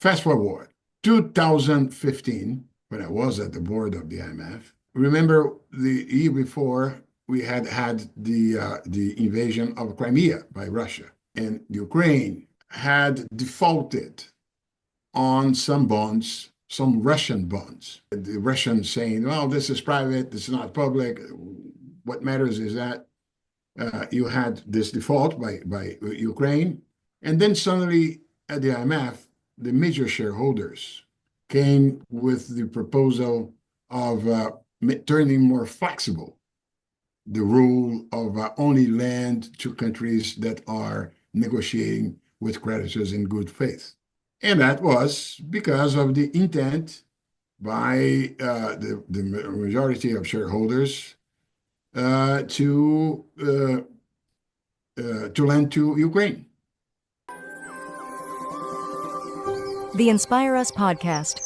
Fast forward, 2015, when I was at the board of the IMF, remember the year before we had the invasion of Crimea by Russia, and Ukraine had defaulted on some bonds, some Russian bonds. The Russians saying, well, this is private, this is not public. What matters is that you had this default by Ukraine. And then suddenly at the IMF, the major shareholders came with the proposal of turning more flexible the rule of only lend to countries that are negotiating with creditors in good faith. And that was because of the intent by the majority of shareholders to lend to Ukraine. The Inspire Us podcast.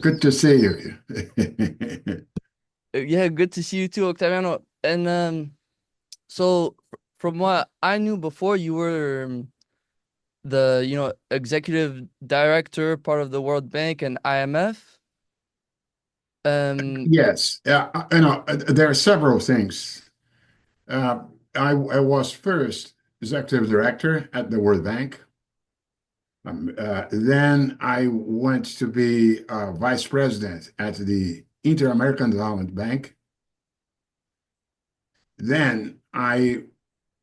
Good to see you. Yeah, good to see you too, Octaviano. And so from what I knew before, you were the executive director, part of the World Bank and IMF. Yes, there are several things. I was first executive director at the World Bank. Then I went to be vice president at the Inter-American Development Bank. Then I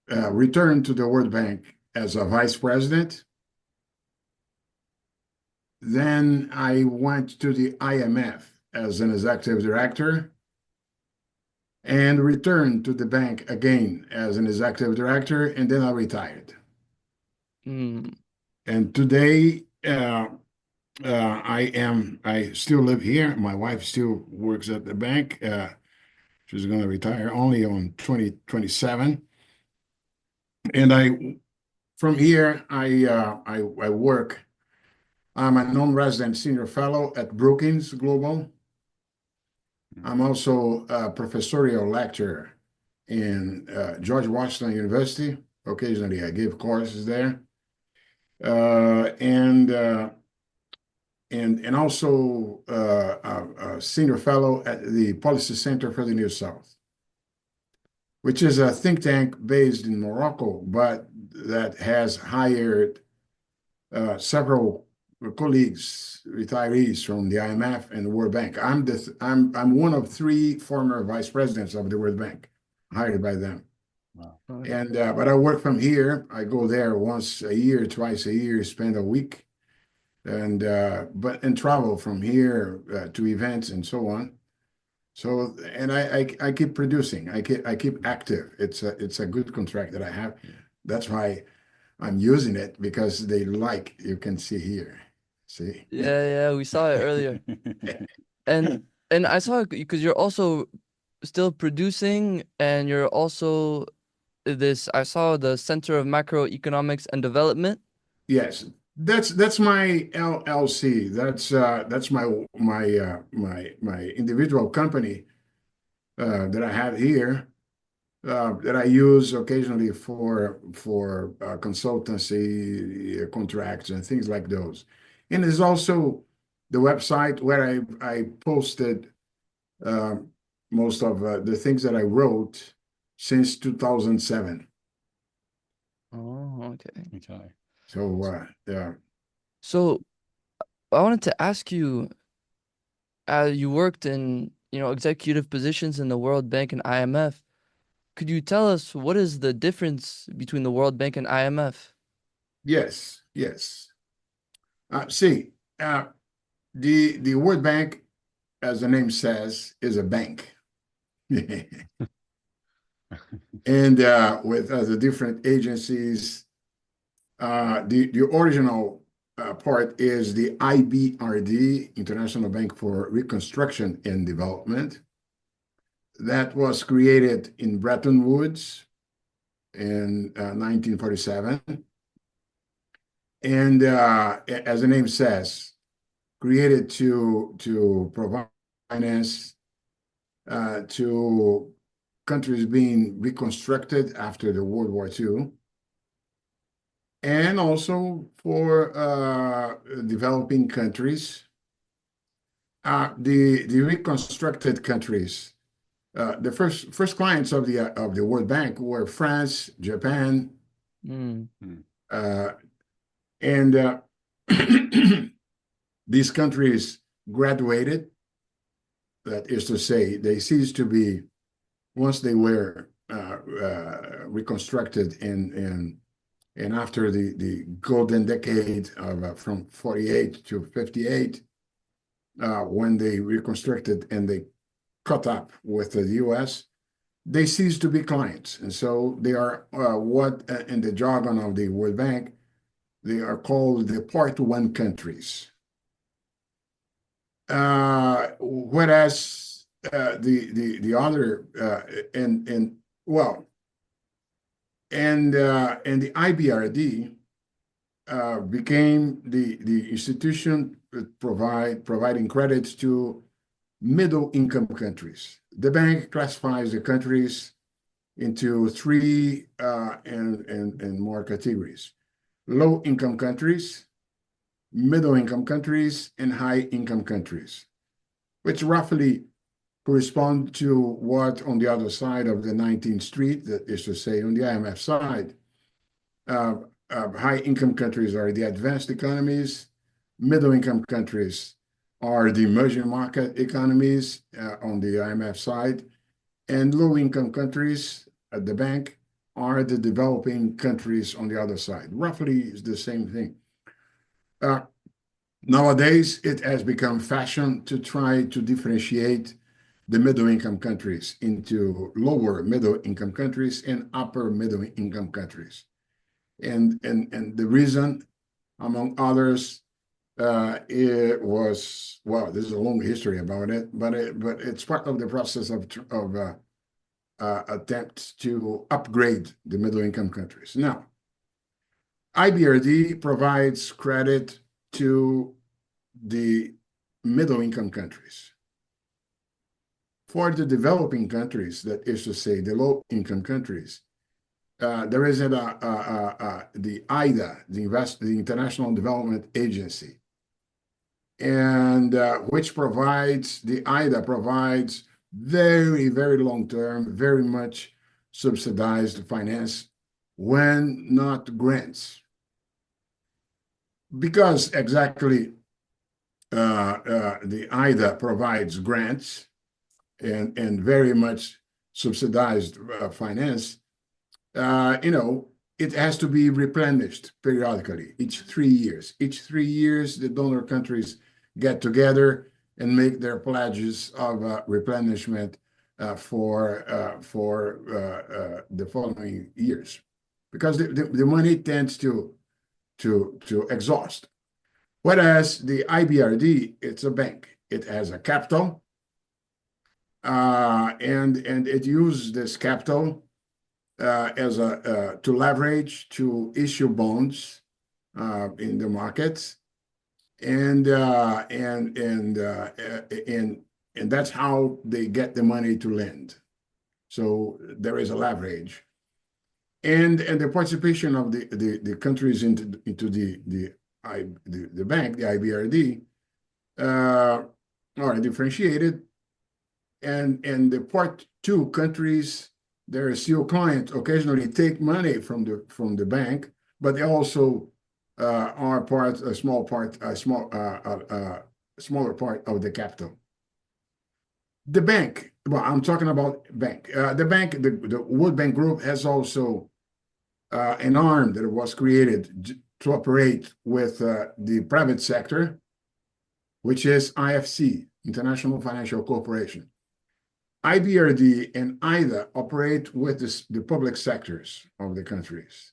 returned to the World Bank as a vice president. Then I went to the IMF as an executive director and returned to the bank again as an executive director, and then I retired. And today, I still live here. My wife still works at the bank. She's going to retire only on 2027. And from here, I work. I'm a non-resident senior fellow at Brookings Global. I'm also a professorial lecturer in George Washington University. Occasionally, I give courses there. And also a senior fellow at the Policy Center for the New South, which is a think tank based in Morocco, but that has hired several colleagues, retirees from the IMF and the World Bank. I'm one of three former vice presidents of the World Bank, hired by them. Wow. And but I work from here. I go there once a year, twice a year, spend a week, and travel from here to events and so on. So and I keep producing. I keep active. It's a good contract that I have. That's why I'm using it, because they you can see here. See? Yeah, we saw it earlier. and I saw it because you're also still producing, and you're also I saw the Center of Macroeconomics and Development. Yes, that's my LLC. That's my individual company that I have here, that I use occasionally for consultancy contracts and things like those. And there's also the website where I posted most of the things that I wrote since 2007. Oh, okay. So yeah. So I wanted to ask you, you worked in executive positions in the World Bank and IMF. Could you tell us what is the difference between the World Bank and IMF? Yes. See, the World Bank, as the name says, is a bank. And with the different agencies, the original part is the IBRD, International Bank for Reconstruction and Development. That was created in Bretton Woods in 1947. And as the name says, created to provide finance to countries being reconstructed after the World War II. and also for developing countries, the reconstructed countries. The first clients of the World Bank were France, Japan, Mm. and these countries graduated. That is to say, they ceased to be, once they were reconstructed and after the golden decade of from 48 to 58, when they reconstructed and they caught up with the US, they ceased to be clients. And so they are what in the jargon of the World Bank, they are called the Part 1 countries. Whereas the other and the IBRD became the institution providing credits to middle income countries. The bank classifies the countries into three and more categories: low income countries, middle income countries, and high income countries, which roughly correspond to what on the other side of the 19th Street, that is to say, on the IMF side, high income countries are the advanced economies, middle income countries are the emerging market economies on the IMF side, and low income countries at the bank are the developing countries on the other side. Roughly is the same thing. Nowadays, it has become fashion to try to differentiate the middle income countries into lower middle income countries and upper middle income countries. And the reason, among others, it was, well, there's a long history about it, but it's part of the process of attempts to upgrade the middle income countries. Now, IBRD provides credit to the middle income countries. For the developing countries, that is to say, the low income countries, there is the IDA, the International Development Agency, and which provides, the IDA provides very, very long-term, very much subsidized finance when not grants. Because exactly the IDA provides grants and very much subsidized finance, it has to be replenished periodically, each 3 years. Each 3 years, the donor countries get together and make their pledges of replenishment for the following years, because the money tends to exhaust. Whereas the IBRD, it's a bank. It has a capital, and it uses this capital to leverage, to issue bonds in the markets, and that's how they get the money to lend. So there is a leverage, and the participation of the countries into the bank, the IBRD, are differentiated, and the Part 2 countries, their CO clients occasionally take money from the bank, but they also are a smaller part of the capital. The bank, well, I'm talking about bank. The bank, the World Bank Group has also an arm that was created to operate with the private sector, which is IFC, International Financial Corporation. IBRD and IDA operate with the public sectors of the countries,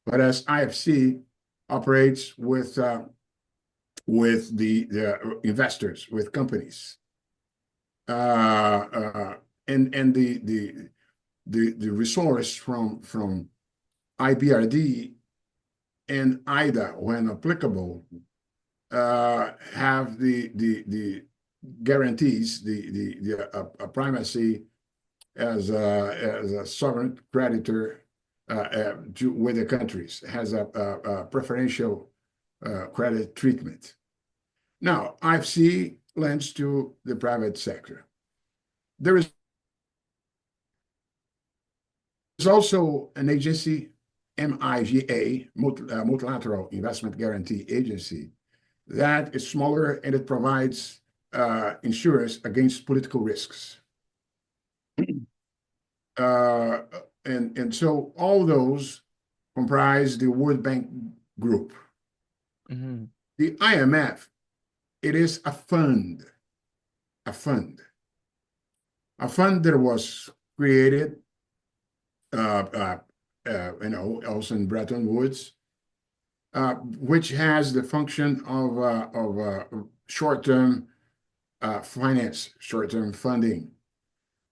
whereas IFC operates with the investors, with companies, and the resource from IBRD and IDA, when applicable, have the guarantees the primacy as a sovereign creditor with the countries, has a preferential credit treatment. Now, IFC lends to the private sector. There is also an agency, MIGA, Multilateral Investment Guarantee Agency, that is smaller and it provides insurance against political risks. And so all those comprise the World Bank group. Mm-hmm. The IMF, it is a fund that was created, also in Bretton Woods, which has the function of short-term finance, short-term funding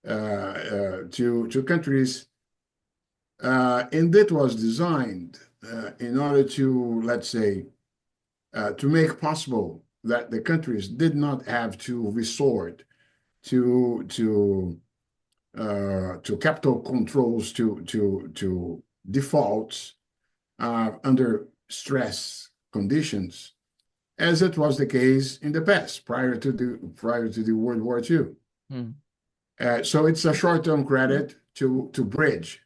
to countries, and it was designed in order to, let's say, to make possible that the countries did not have to resort to capital controls, to defaults under stress conditions, as it was the case in the past prior to the World War II. Mm. So it's a short-term credit to bridge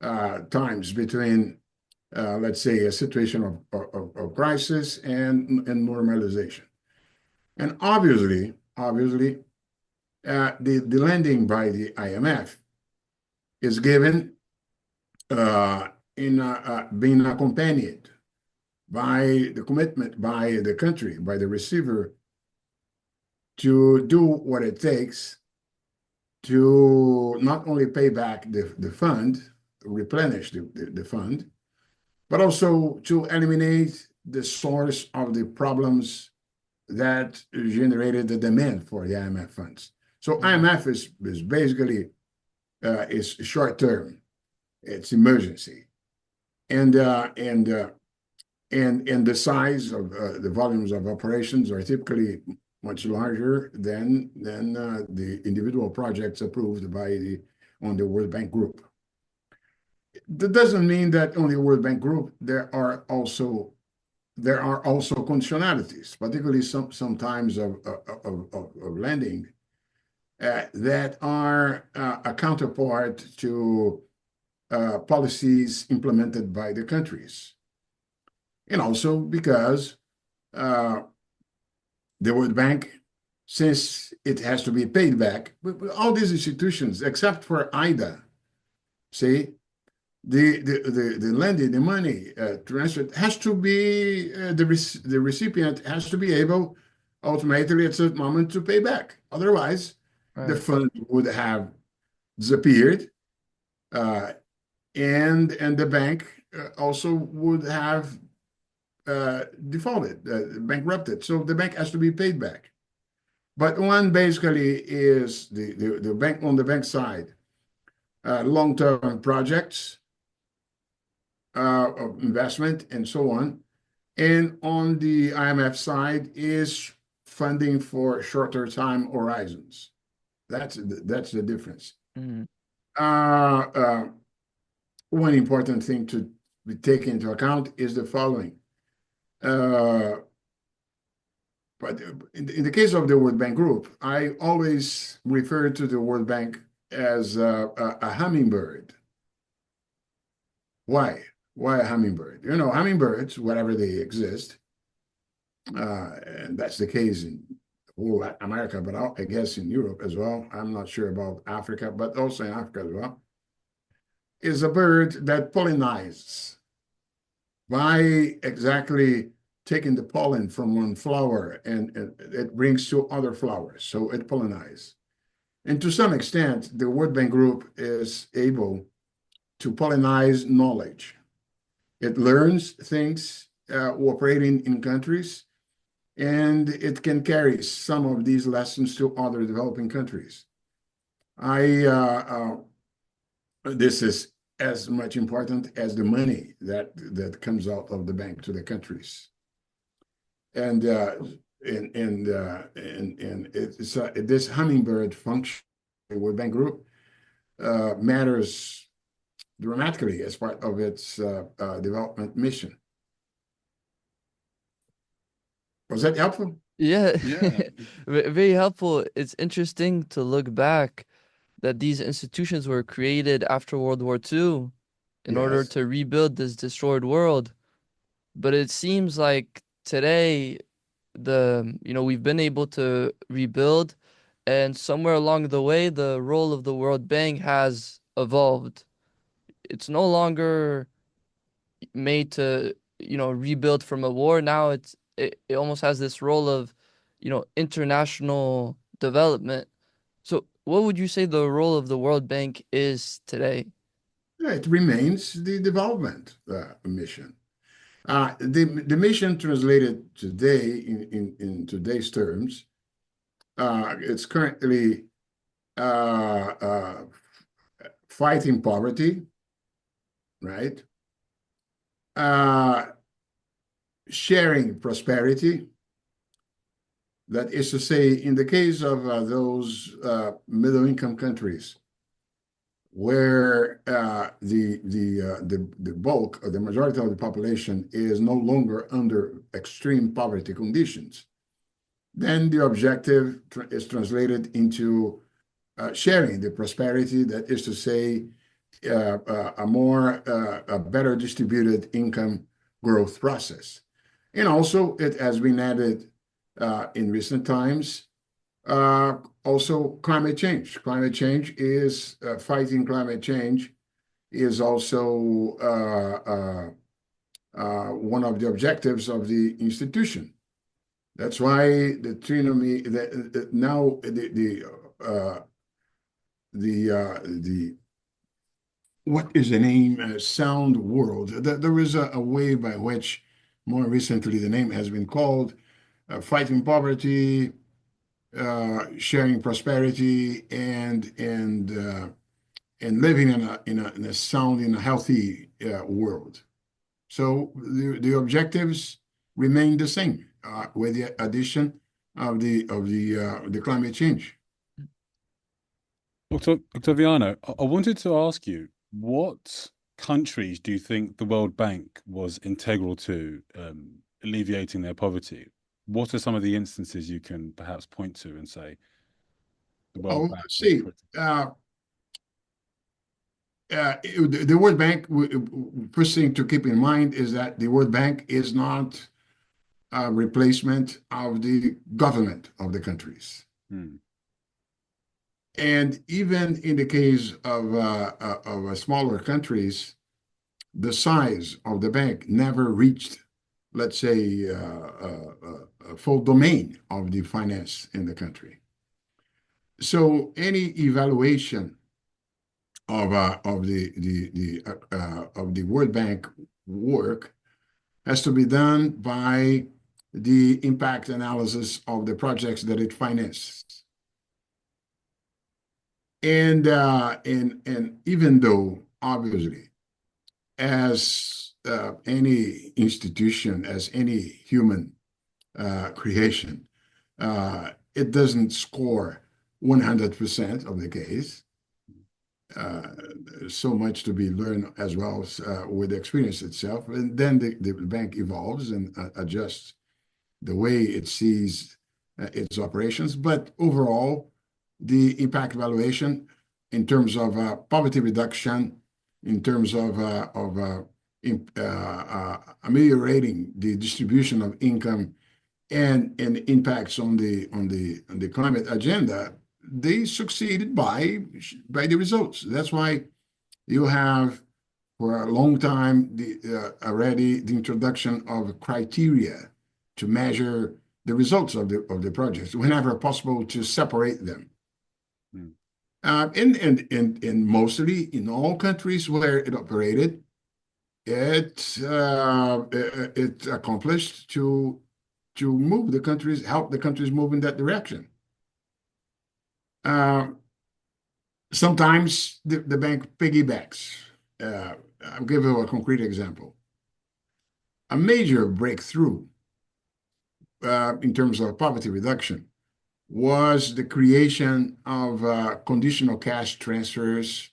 times between, let's say, a situation of crisis and normalization. And obviously, the lending by the IMF is given being accompanied by the commitment by the country, by the receiver, to do what it takes to not only pay back the fund, replenish the fund, but also to eliminate the source of the problems that generated the demand for the IMF funds. So IMF is basically is short-term, it's emergency, and the size of the volumes of operations are typically much larger than the individual projects approved by on the World Bank Group. That doesn't mean that on the World Bank Group there are also conditionalities, particularly sometimes of lending that are a counterpart to policies implemented by the countries, and also because the World Bank, since it has to be paid back, all these institutions, except for IDA, see, the lending, the money transferred has to be, the recipient has to be able ultimately at a certain moment to pay back. Otherwise, the fund would have disappeared, and the bank also would have defaulted, bankrupted. So the bank has to be paid back. But one basically is the bank on the bank side, long-term projects of investment and so on. And on the IMF side is funding for shorter time horizons. That's the difference. Mm-hmm. One important thing to be taken into account is the following. But in the case of the World Bank Group, I always refer to the World Bank as a hummingbird. Why? Why a hummingbird? You know, hummingbirds, wherever they exist, and that's the case in whole America, but I guess in Europe as well. I'm not sure about Africa, but also in Africa as well, is a bird that pollinizes by exactly taking the pollen from one flower and it brings to other flowers. So it pollinizes. And to some extent, the World Bank Group is able to pollinize knowledge. It learns things operating in countries, and it can carry some of these lessons to other developing countries. This is as much important as the money that comes out of the bank to the countries. And it's this hummingbird function, the World Bank Group, matters dramatically as part of its development mission. Was that helpful? Yeah, Yeah. very helpful. It's interesting to look back that these institutions were created after World War II in order Yes. to rebuild this destroyed world. But it seems like today we've been able to rebuild, and somewhere along the way the role of the World Bank has evolved. It's no longer made to, rebuild from a war. Now it almost has this role of, international development. So what would you say the role of the World Bank is today? Yeah, it remains the development mission. The mission translated today in today's terms, it's currently fighting poverty, right? Sharing prosperity. That is to say, in the case of those middle-income countries, where the bulk or the majority of the population is no longer under extreme poverty conditions, then the objective is translated into sharing the prosperity. That is to say, a better distributed income growth process. And also, it has been added in recent times. Also, climate change. Climate change is fighting climate change is also one of the objectives of the institution. That's why the trinomial now the what is the name? Sound World. There is a way by which more recently the name has been called fighting poverty, sharing prosperity, and living in a sound, in a healthy world. So the objectives remain the same with the addition of the climate change. Octaviano, I wanted to ask you, what countries do you think the World Bank was integral to alleviating their poverty? What are some of the instances you can perhaps point to and say the World Bank Let's was see. critical? The World Bank, first thing to keep in mind is that the World Bank is not a replacement of the government of the countries. And even in the case of smaller countries, the size of the bank never reached, let's say, a full domain of the finance in the country. So any evaluation of the World Bank work has to be done by the impact analysis of the projects that it finances. And even though, obviously, as any institution, as any human creation, it doesn't score 100% of the case. So much to be learned as well with the experience itself. And then the bank evolves and adjusts the way it sees its operations. But overall, the impact evaluation in terms of poverty reduction, in terms of ameliorating the distribution of income and impacts on the climate agenda, they succeeded by the results. That's why you have for a long time already the introduction of criteria to measure the results of the projects whenever possible, to separate them. And mostly in all countries where it operated, it accomplished to move the countries, help the countries move in that direction. Sometimes the bank piggybacks. I'll give you a concrete example. A major breakthrough in terms of poverty reduction was the creation of conditional cash transfers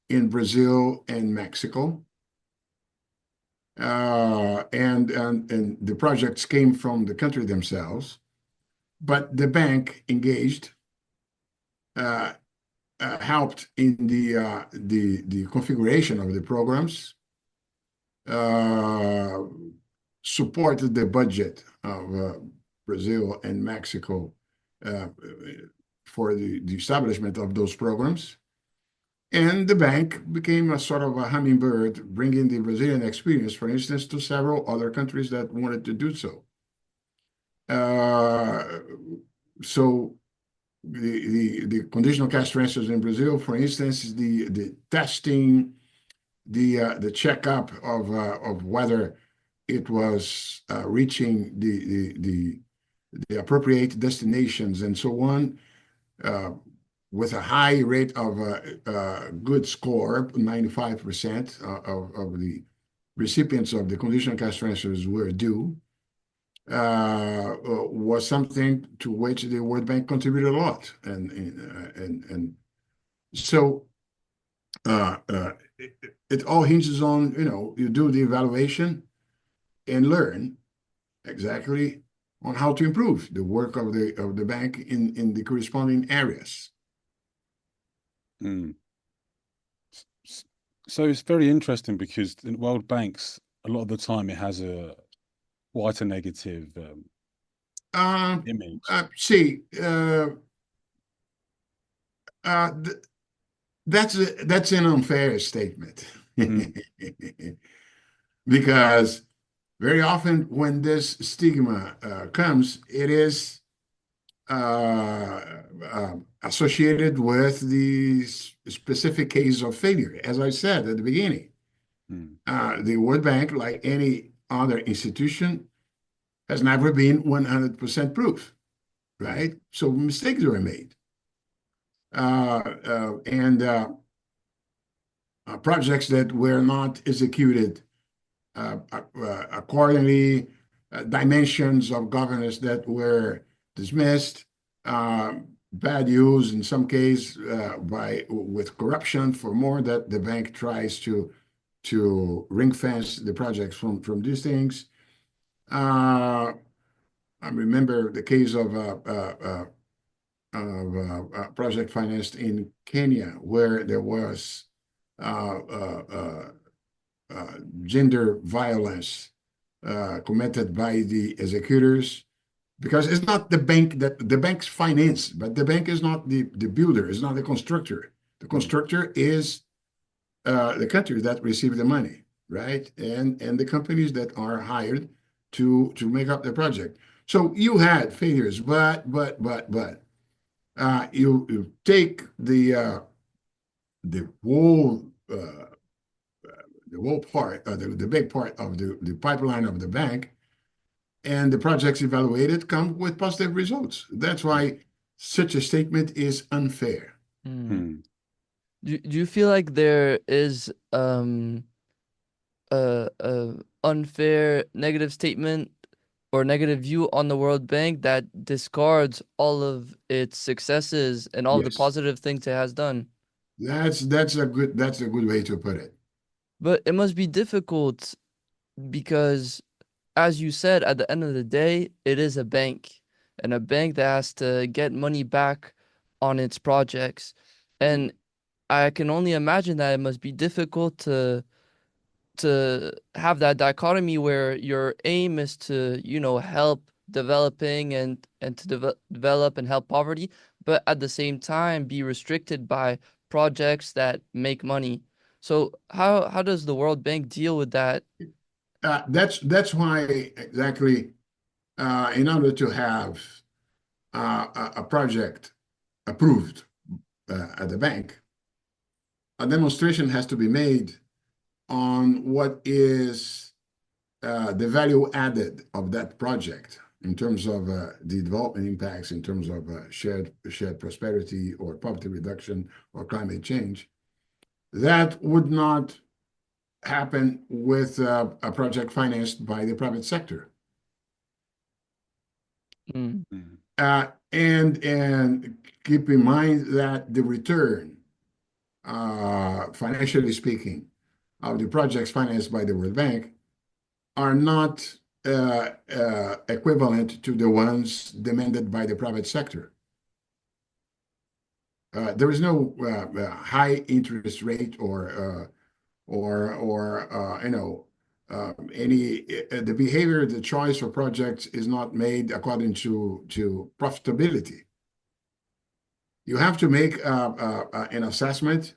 in Brazil and Mexico. And the projects came from the country themselves, but the bank engaged, helped in the configuration of the programs, supported the budget of Brazil and Mexico for the establishment of those programs. And the bank became a sort of a hummingbird, bringing the Brazilian experience, for instance, to several other countries that wanted to do so. So the conditional cash transfers in Brazil, for instance, the testing, the checkup of whether it was reaching the appropriate destinations and so on, with a high rate of good score, 95% of the recipients of the conditional cash transfers were due, was something to which the World Bank contributed a lot. And so it all hinges on, you do the evaluation and learn exactly on how to improve the work of the bank in the corresponding areas. Mm. So it's very interesting because in World Banks, a lot of the time it has quite a negative image. That's an unfair statement. Because very often when this stigma comes, it is associated with the specific case of failure. As I said at the beginning, the World Bank, like any other institution, has never been 100% proof, right? So mistakes were made. And projects that were not executed accordingly, dimensions of governance that were dismissed, bad use in some case with corruption for more, that the bank tries to ring fence the projects from these things. I remember the case of project financed in Kenya, where there was gender violence committed by the executors, because it's not the bank that the bank's finance, but the bank is not the builder, is not the constructor. The constructor is the country that received the money, right? And the companies that are hired to make up the project. So you had failures, but you take the whole part, the big part of the pipeline of the bank, and the projects evaluated come with positive results. That's why such a statement is unfair. Do you feel like there is a unfair negative statement or negative view on the World Bank that discards all of its successes and all of the Yes. positive things it has done? That's a good way to put it. But it must be difficult because, as you said, at the end of the day, it is a bank, and a bank that has to get money back on its projects. And I can only imagine that it must be difficult to have that dichotomy where your aim is to, help developing and to develop and help poverty, but at the same time be restricted by projects that make money. So how does the World Bank deal with that? That's why exactly, in order to have a project approved at the bank, a demonstration has to be made on what is the value added of that project in terms of the development impacts, in terms of shared prosperity or poverty reduction or climate change. That would not happen with a project financed by the private sector. And keep in mind that the return financially speaking, of the projects financed by the World Bank are not equivalent to the ones demanded by the private sector. There is no high interest rate or the behavior, the choice for projects is not made according to profitability. You have to make an assessment,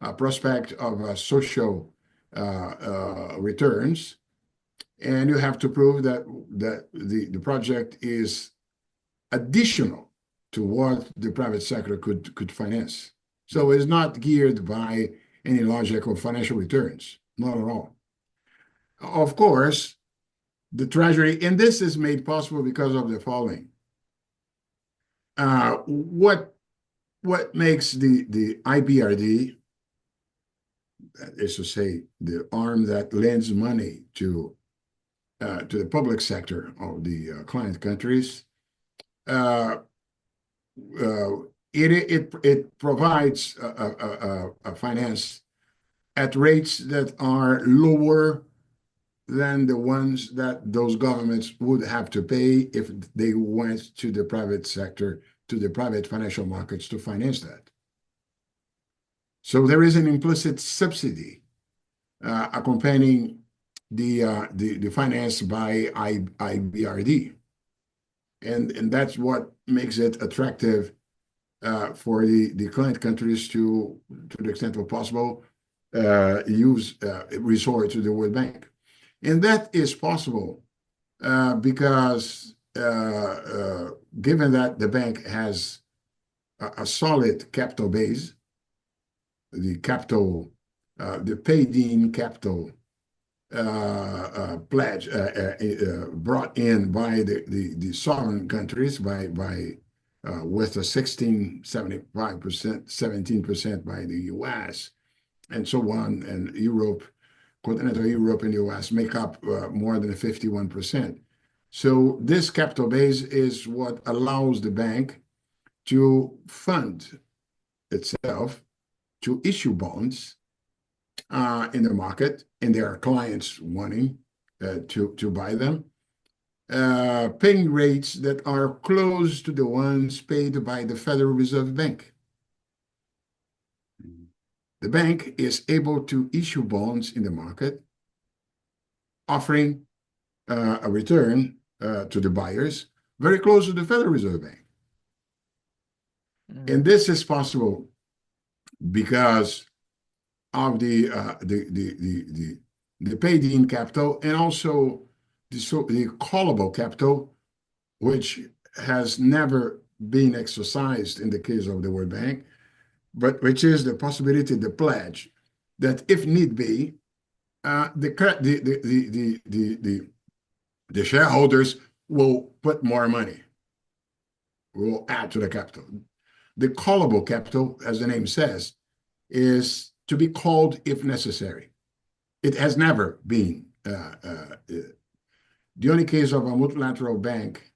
a prospect of social returns, and you have to prove that the project is additional to what the private sector could finance. So it's not geared by any logic of financial returns, not at all. Of course, the Treasury, and this is made possible because of the following. What makes the IBRD, that is to say, the arm that lends money to the public sector of the client countries, it provides a finance at rates that are lower than the ones that those governments would have to pay if they went to the private sector, to the private financial markets to finance that. So there is an implicit subsidy accompanying the finance by IBRD. And that's what makes it attractive for the client countries to the extent of possible, resort to the World Bank. And that is possible because given that the bank has a solid capital base, the paid-in capital pledge brought in by the sovereign countries with a 16.75%, 17% by the US, and so on, and Europe, continental Europe and the US make up more than 51%. So this capital base is what allows the bank to fund itself, to issue bonds in the market, and there are clients wanting to buy them, paying rates that are close to the ones paid by the Federal Reserve Bank. The bank is able to issue bonds in the market, offering a return to the buyers very close to the Federal Reserve Bank. And this is possible because of the paid-in capital and also the callable capital, which has never been exercised in the case of the World Bank, but which is the possibility, the pledge, that if need be, the shareholders will put more money, will add to the capital. The callable capital, as the name says, is to be called if necessary. It has never been. The only case of a multilateral bank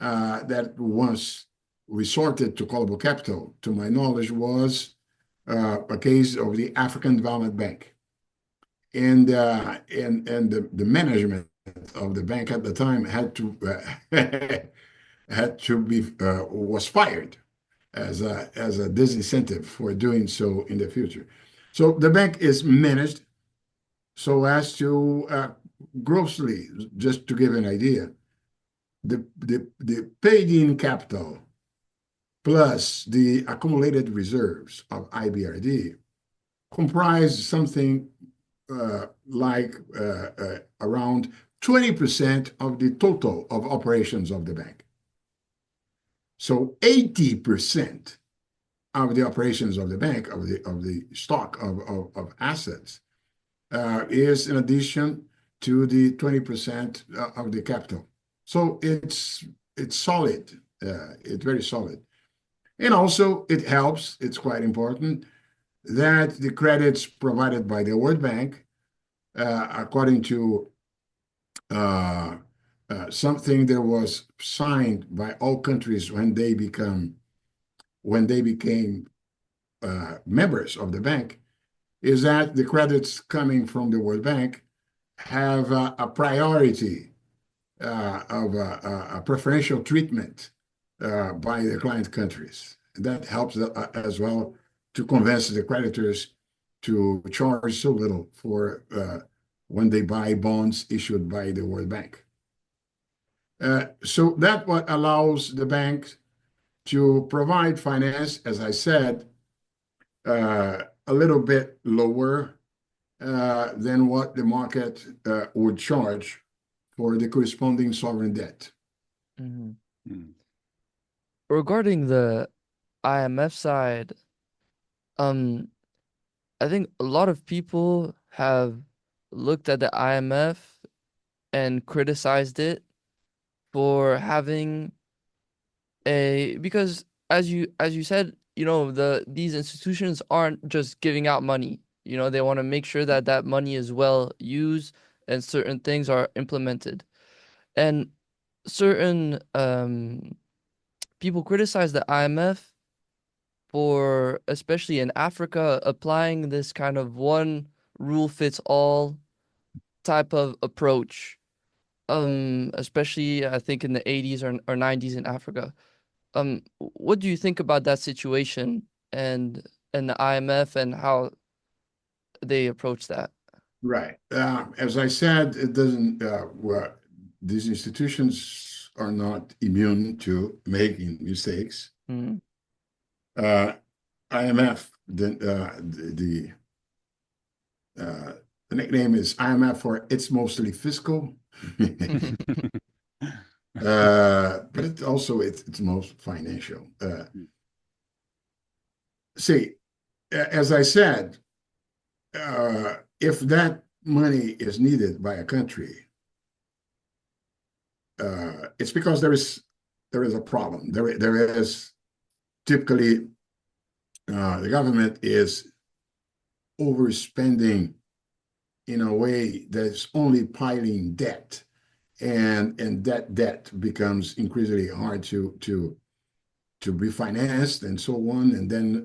that once resorted to callable capital, to my knowledge, was a case of the African Development Bank. And the management of the bank at the time was fired as a disincentive for doing so in the future. So the bank is managed so as to grossly, just to give an idea, the paid-in capital plus the accumulated reserves of IBRD comprise something like around 20% of the total of operations of the bank. So 80% of the operations of the bank, of the stock of assets, is in addition to the 20% of the capital. So it's solid. It's very solid. And also it helps, it's quite important, that the credits provided by the World Bank, according to something that was signed by all countries when they became members of the bank is that the credits coming from the World Bank have a priority of a preferential treatment by the client countries. That helps as well to convince the creditors to charge so little for when they buy bonds issued by the World Bank. So that what allows the bank to provide finance, as I said, a little bit lower than what the market would charge for the corresponding sovereign debt. Mhm. Mm. Regarding the IMF side, I think a lot of people have looked at the IMF and criticized it for having because as you said, these institutions aren't just giving out money. They want to make sure that that money is well used and certain things are implemented. And certain people criticize the IMF for, especially in Africa, applying this kind of one rule fits all type of approach. Especially I think in the 80s or 90s in Africa. What do you think about that situation and the IMF and how they approach that? Right. As I said, it doesn't. These institutions are not immune to making mistakes. Mm. IMF, the nickname is IMF for it's mostly fiscal, but it's most financial. See, as I said, if that money is needed by a country, it's because there is a problem. There is typically the government is overspending in a way that's only piling debt, and that debt becomes increasingly hard to be financed and so on, and then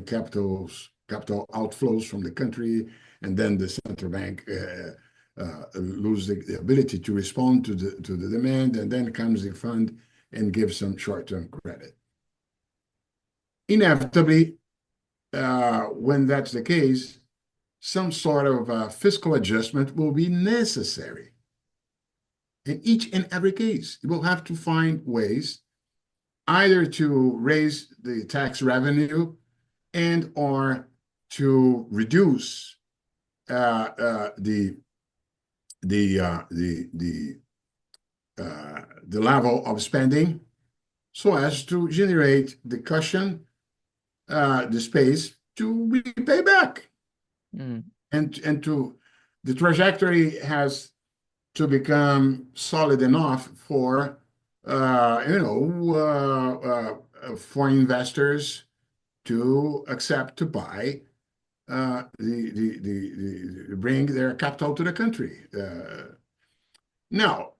capital outflows from the country, and then the central bank lose the ability to respond to the demand, and then comes the fund and gives some short-term credit. Inevitably, when that's the case, some sort of fiscal adjustment will be necessary. In each and every case, you will have to find ways either to raise the tax revenue and or to reduce the level of spending so as to generate the cushion, the space to repay back. Mm. And to the trajectory has to become solid enough for for investors to accept to buy bring their capital to the country. Now,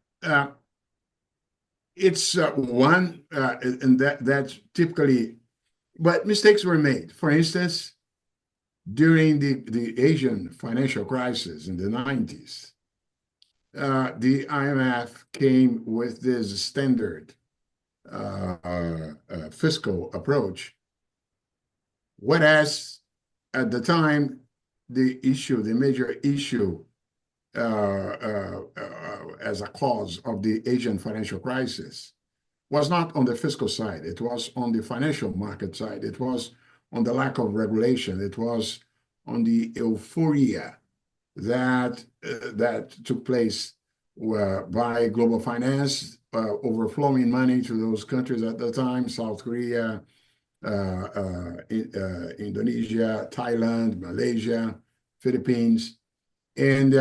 it's one, and that's typically, but mistakes were made. For instance, during the Asian financial crisis in the 90s, the IMF came with this standard fiscal approach, whereas at the time, the major issue as a cause of the Asian financial crisis was not on the fiscal side. It was on the financial market side. It was on the lack of regulation. It was on the euphoria that took place by global finance, overflowing money to those countries at the time: South Korea, Indonesia, Thailand, Malaysia, Philippines, and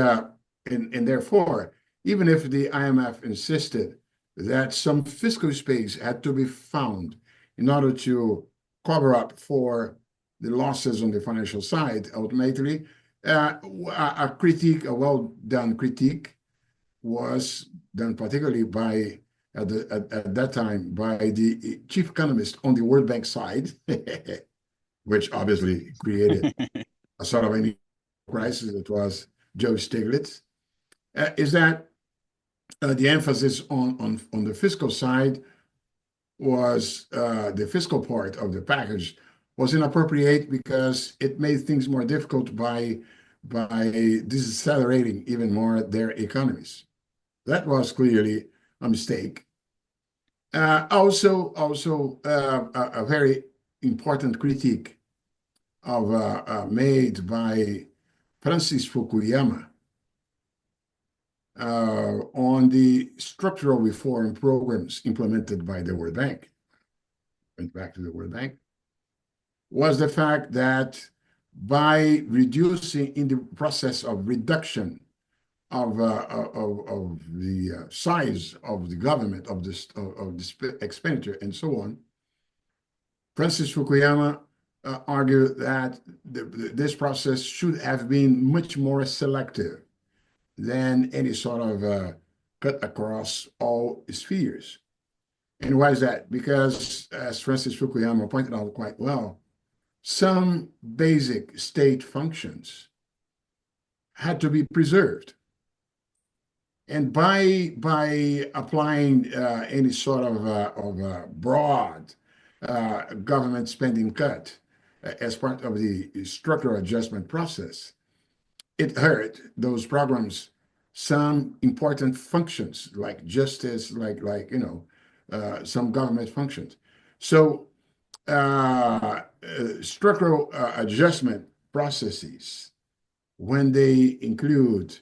therefore, even if the IMF insisted that some fiscal space had to be found in order to cover up for the losses on the financial side, ultimately, a well-done critique was done particularly by, at that time, by the chief economist on the World Bank side, which obviously created a sort of an crisis. It was Joe Stiglitz, is that the emphasis on the fiscal side was the fiscal part of the package was inappropriate because it made things more difficult by decelerating even more their economies. That was clearly a mistake. Also, a very important critique made by Francis Fukuyama on the structural reform programs implemented by the World Bank, went back to the World Bank, was the fact that by reducing in the process of reduction of the size of the government, of the expenditure and so on, Francis Fukuyama argued that this process should have been much more selective than any sort of cut across all spheres. And why is that? Because, as Francis Fukuyama pointed out quite well, some basic state functions had to be preserved. And by applying any sort of broad government spending cut as part of the structural adjustment process, it hurt those programs some important functions like justice, like some government functions. So structural adjustment processes, when they include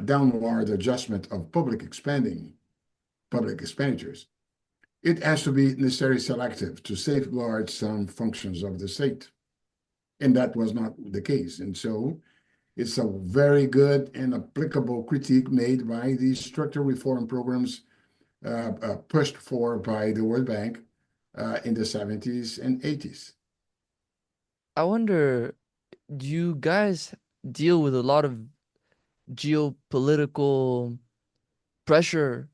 downward adjustment of public expenditures, it has to be necessarily selective to safeguard some functions of the state. And that was not the case. And so it's a very good and applicable critique made by these structural reform programs pushed for by the World Bank in the 70s and 80s. I wonder, do you guys deal with a lot of geopolitical pressure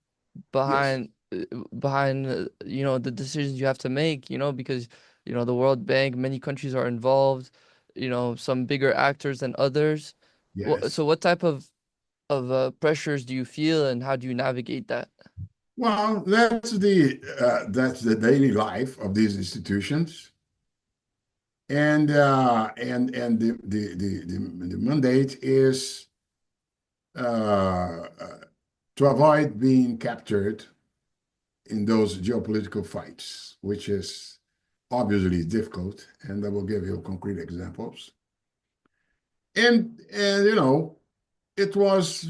behind the decisions you have to make, because the World Bank, many countries are involved, some bigger actors than others. Yes. So what type of pressures do you feel, and how do you navigate that? Well, that's the daily life of these institutions, and the mandate is to avoid being captured in those geopolitical fights, which is obviously difficult, and I will give you concrete examples. And it was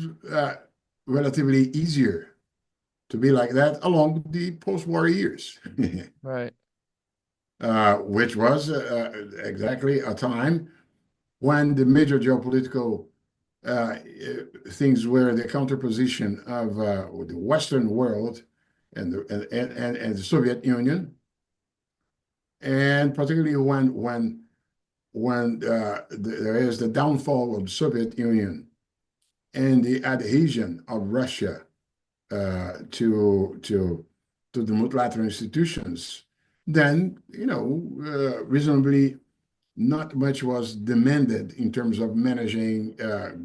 relatively easier to be like that along the post-war years, Right. which was exactly a time when the major geopolitical things were the counterposition of the Western world and the Soviet Union, and particularly when there is the downfall of the Soviet Union and the adhesion of Russia to the multilateral institutions, then reasonably not much was demanded in terms of managing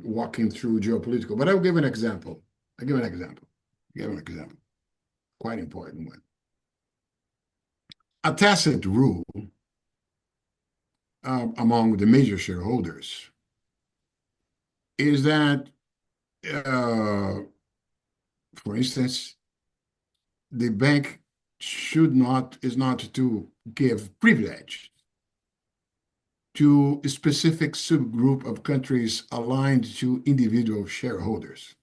walking through geopolitical. But I'll give an example. Quite important one. A tacit rule among the major shareholders is that, for instance, the bank is not to give privilege to a specific subgroup of countries aligned to individual shareholders.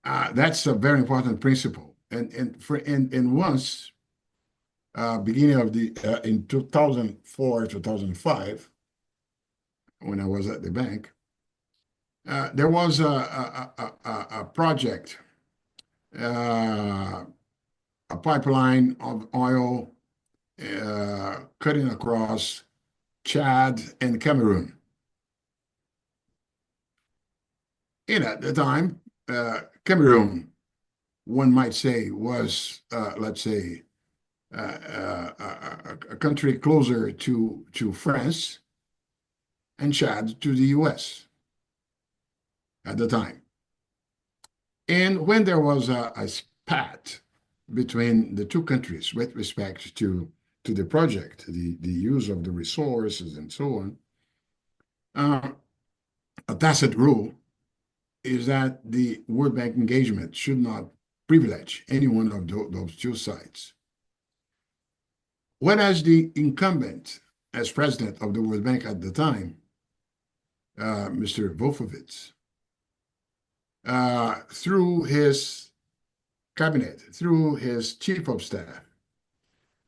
That's a very important principle. And once, beginning of in 2004, 2005, when I was at the bank, there was a project, a pipeline of oil cutting across Chad and Cameroon. And at the time, Cameroon, one might say, was, let's say, a country closer to France, and Chad to the US at the time. And when there was a spat between the two countries with respect to the project, the use of the resources and so on, a tacit rule is that the World Bank engagement should not privilege any one of those two sides. Whereas the incumbent, as president of the World Bank at the time, Mr. Wolfowitz, through his cabinet, through his chief of staff,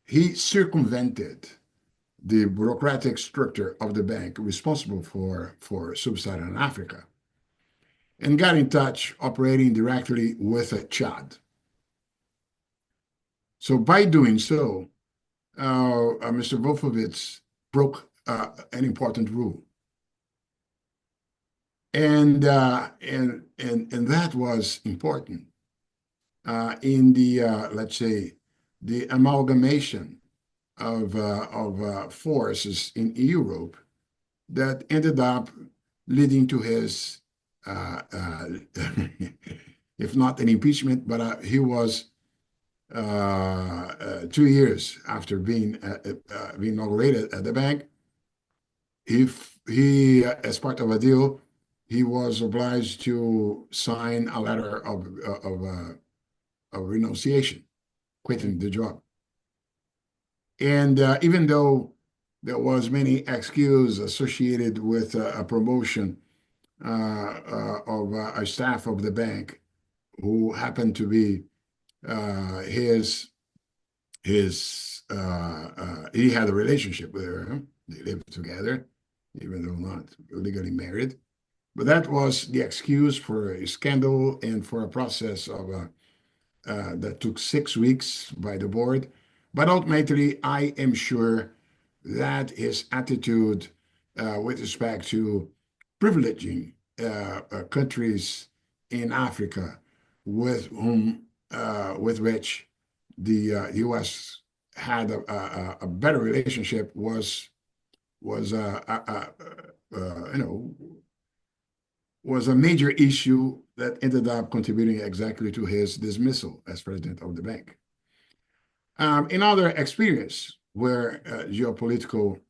he circumvented the bureaucratic structure of the bank responsible for sub-Saharan Africa and got in touch operating directly with Chad. So by doing so, Mr. Wolfowitz broke an important rule. And that was important in the, let's say, the amalgamation of forces in Europe that ended up leading to his, if not an impeachment, but he was 2 years after being inaugurated at the bank. He, as part of a deal, he was obliged to sign a letter of renunciation, quitting the job. And even though there was many excuses associated with a promotion of a staff of the bank who happened to be he had a relationship with her. They lived together, even though not legally married. But that was the excuse for a scandal and for a process of that took 6 weeks by the board. But ultimately, I am sure that his attitude with respect to privileging countries in Africa with which the U.S. had a better relationship was a major issue that ended up contributing exactly to his dismissal as president of the bank. In other experience where geopolitical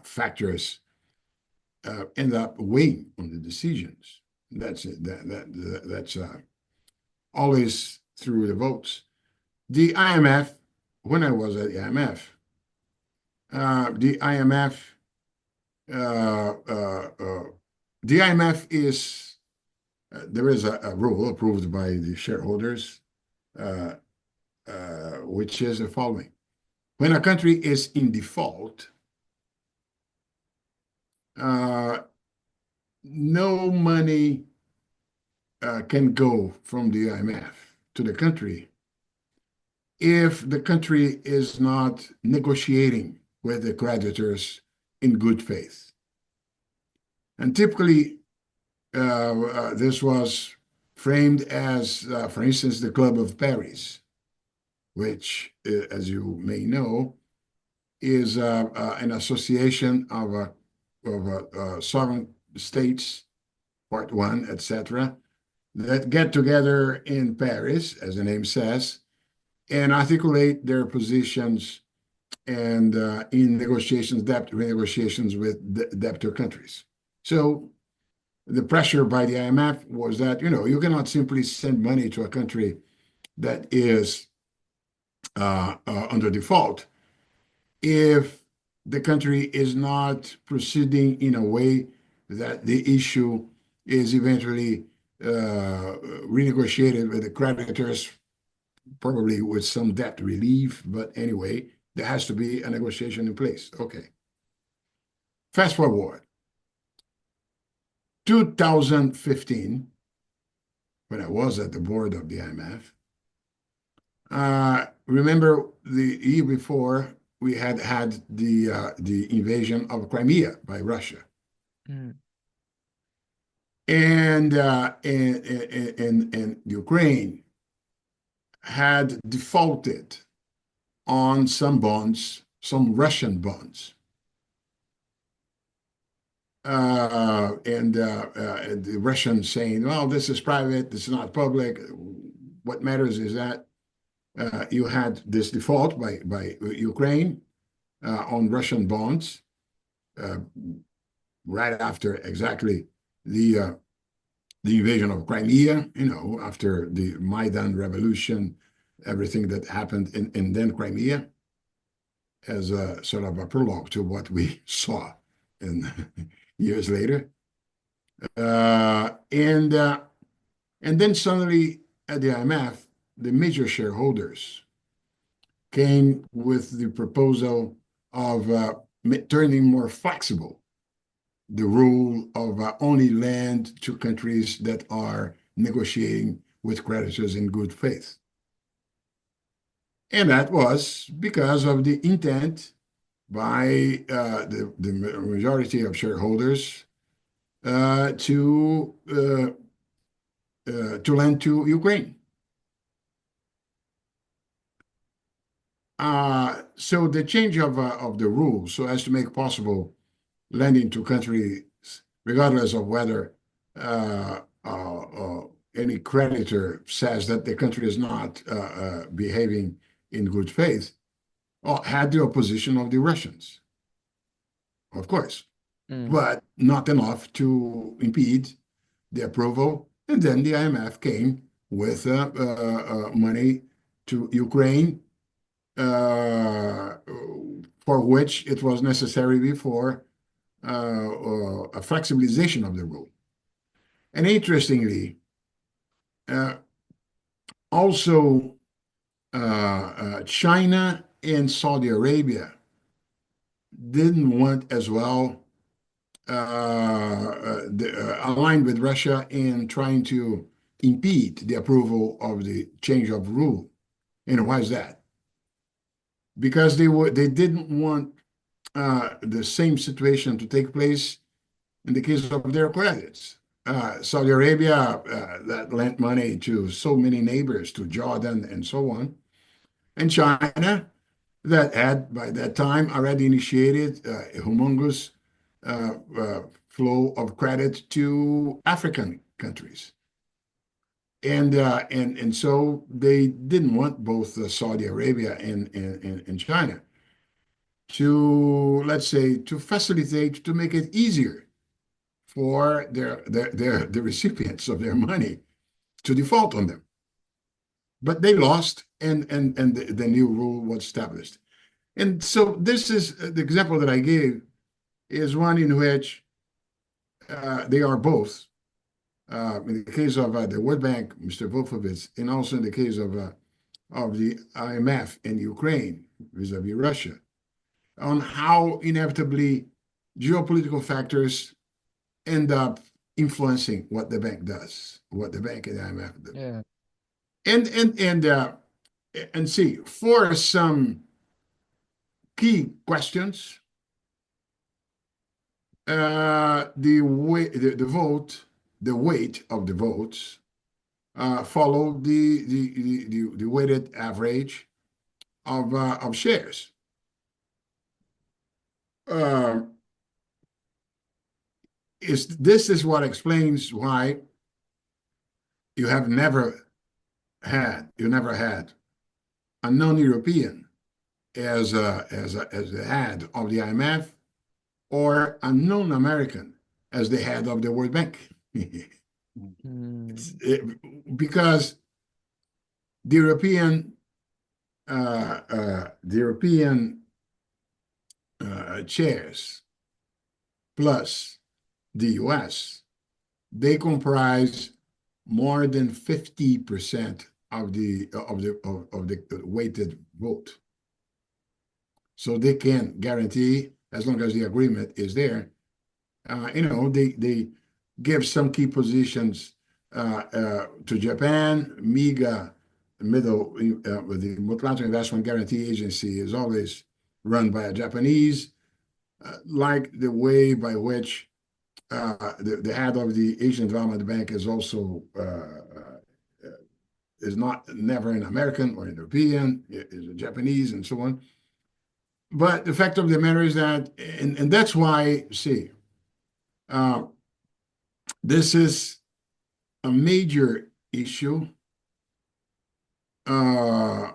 factors end up weighing on the decisions, that's always through the votes. The IMF, when I was at the IMF, the IMF is, there is a rule approved by the shareholders, which is the following. When a country is in default, no money can go from the IMF to the country if the country is not negotiating with the creditors in good faith. And typically, this was framed as, for instance, the Club of Paris, which, as you may know, is an association of sovereign states, Part 1, etc., that get together in Paris, as the name says, and articulate their positions and in negotiations, debt renegotiations with debtor countries. So the pressure by the IMF was that, you cannot simply send money to a country that is under default if the country is not proceeding in a way that the issue is eventually renegotiated with the creditors, probably with some debt relief, but anyway, there has to be a negotiation in place. Okay. Fast forward. 2015, when I was at the board of the IMF, remember the year before we had the invasion of Crimea by Russia. Mm. And Ukraine had defaulted on some bonds, some Russian bonds. And the Russians saying, well, this is private, this is not public. What matters is that you had this default by Ukraine on Russian bonds right after exactly the invasion of Crimea, after the Maidan revolution, everything that happened in then Crimea, as a sort of a prologue to what we saw in years later. And then suddenly at the IMF, the major shareholders came with the proposal of turning more flexible the rule of only lend to countries that are negotiating with creditors in good faith. And that was because of the intent by the majority of shareholders to lend to Ukraine. So the change of the rules so as to make possible lending to countries, regardless of whether any creditor says that the country is not behaving in good faith, had the opposition of the Russians, of course, but not enough to impede the approval. And then the IMF came with money to Ukraine, for which it was necessary before a flexibilization of the rule. And interestingly, also China and Saudi Arabia didn't want as well aligned with Russia in trying to impede the approval of the change of rule. And why is that? Because they didn't want the same situation to take place in the case of their credits. Saudi Arabia that lent money to so many neighbors, to Jordan and so on, and China that had by that time already initiated a humongous flow of credit to African countries. And so they didn't want both Saudi Arabia and China to, let's say, to facilitate, to make it easier for the recipients of their money to default on them. But they lost, and the new rule was established. And so this is the example that I gave is one in which they are both. In the case of the World Bank, Mr. Wolfowitz, and also in the case of the IMF and Ukraine vis-a-vis Russia, on how inevitably geopolitical factors end up influencing what the bank does, what the bank and the IMF do. Yeah. And see, for some key questions, the weight of the votes follow the weighted average of shares. This is what explains why you never had a non-European as the head of the IMF, or a non-American as the head of the World Bank. Because the European chairs plus the US, they comprise more than 50% of the weighted vote. So they can guarantee, as long as the agreement is there, they give some key positions to Japan. MIGA, the Multilateral Investment Guarantee Agency, is always run by a Japanese, like the way by which the head of the Asian Development Bank is also is not never an American or an European, is a Japanese and so on. But the fact of the matter is that, and that's why, see, this is a major issue, a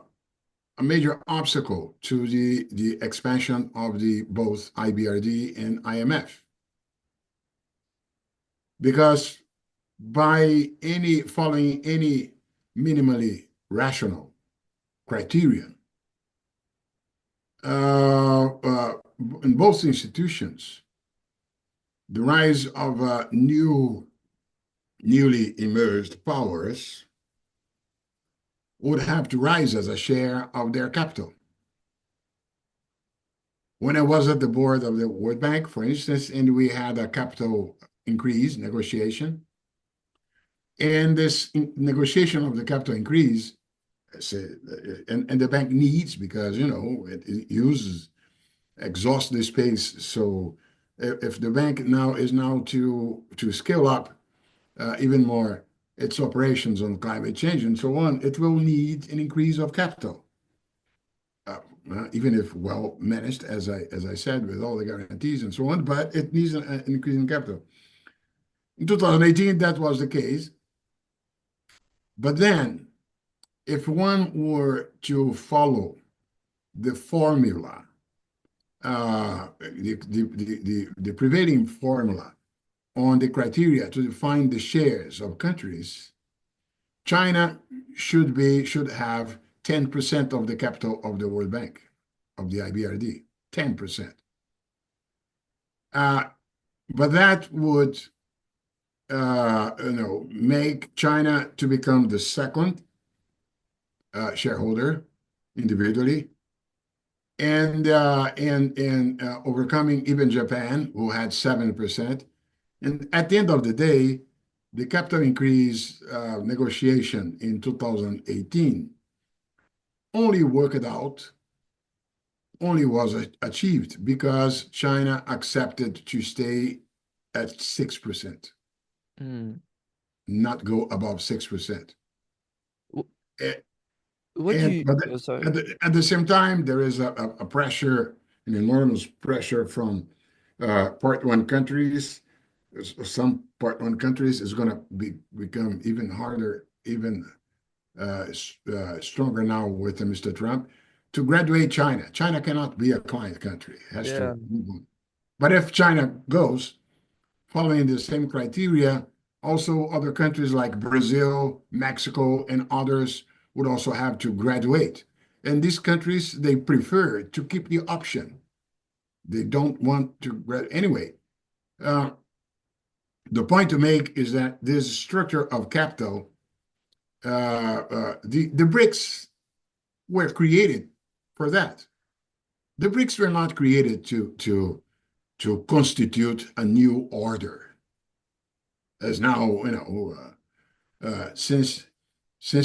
major obstacle to the expansion of the both IBRD and IMF. Because by following any minimally rational criterion, in both institutions, the rise of newly emerged powers would have to rise as a share of their capital. When I was at the board of the World Bank, for instance, and we had a capital increase negotiation, and this negotiation of the capital increase, and the bank needs, because it uses exhaust the space. So if the bank now is to scale up even more its operations on climate change and so on, it will need an increase of capital, even if well managed, as I said, with all the guarantees and so on. But it needs an increase in capital. In 2018, that was the case. But then, if one were to follow the formula, the prevailing formula on the criteria to define the shares of countries, China should have 10% of the capital of the World Bank, of the IBRD, 10%. But that would make China to become the second shareholder individually, and overcoming even Japan, who had 7%. And at the end of the day, the capital increase negotiation in 2018 only was achieved because China accepted to stay at 6%, not go above 6%. Sorry. At the same time, there is a pressure, an enormous pressure from Part 1 countries. Some Part 1 countries is going to become even harder, even stronger now with Mr. Trump, to graduate China. China cannot be a client country. It has to move on. But if China goes following the same criteria, also other countries like Brazil, Mexico, and others would also have to graduate. And these countries, they prefer to keep the option. They don't want to graduate. Anyway, the point to make is that this structure of capital, the BRICS were created for that. The BRICS were not created to constitute a new order. As now, since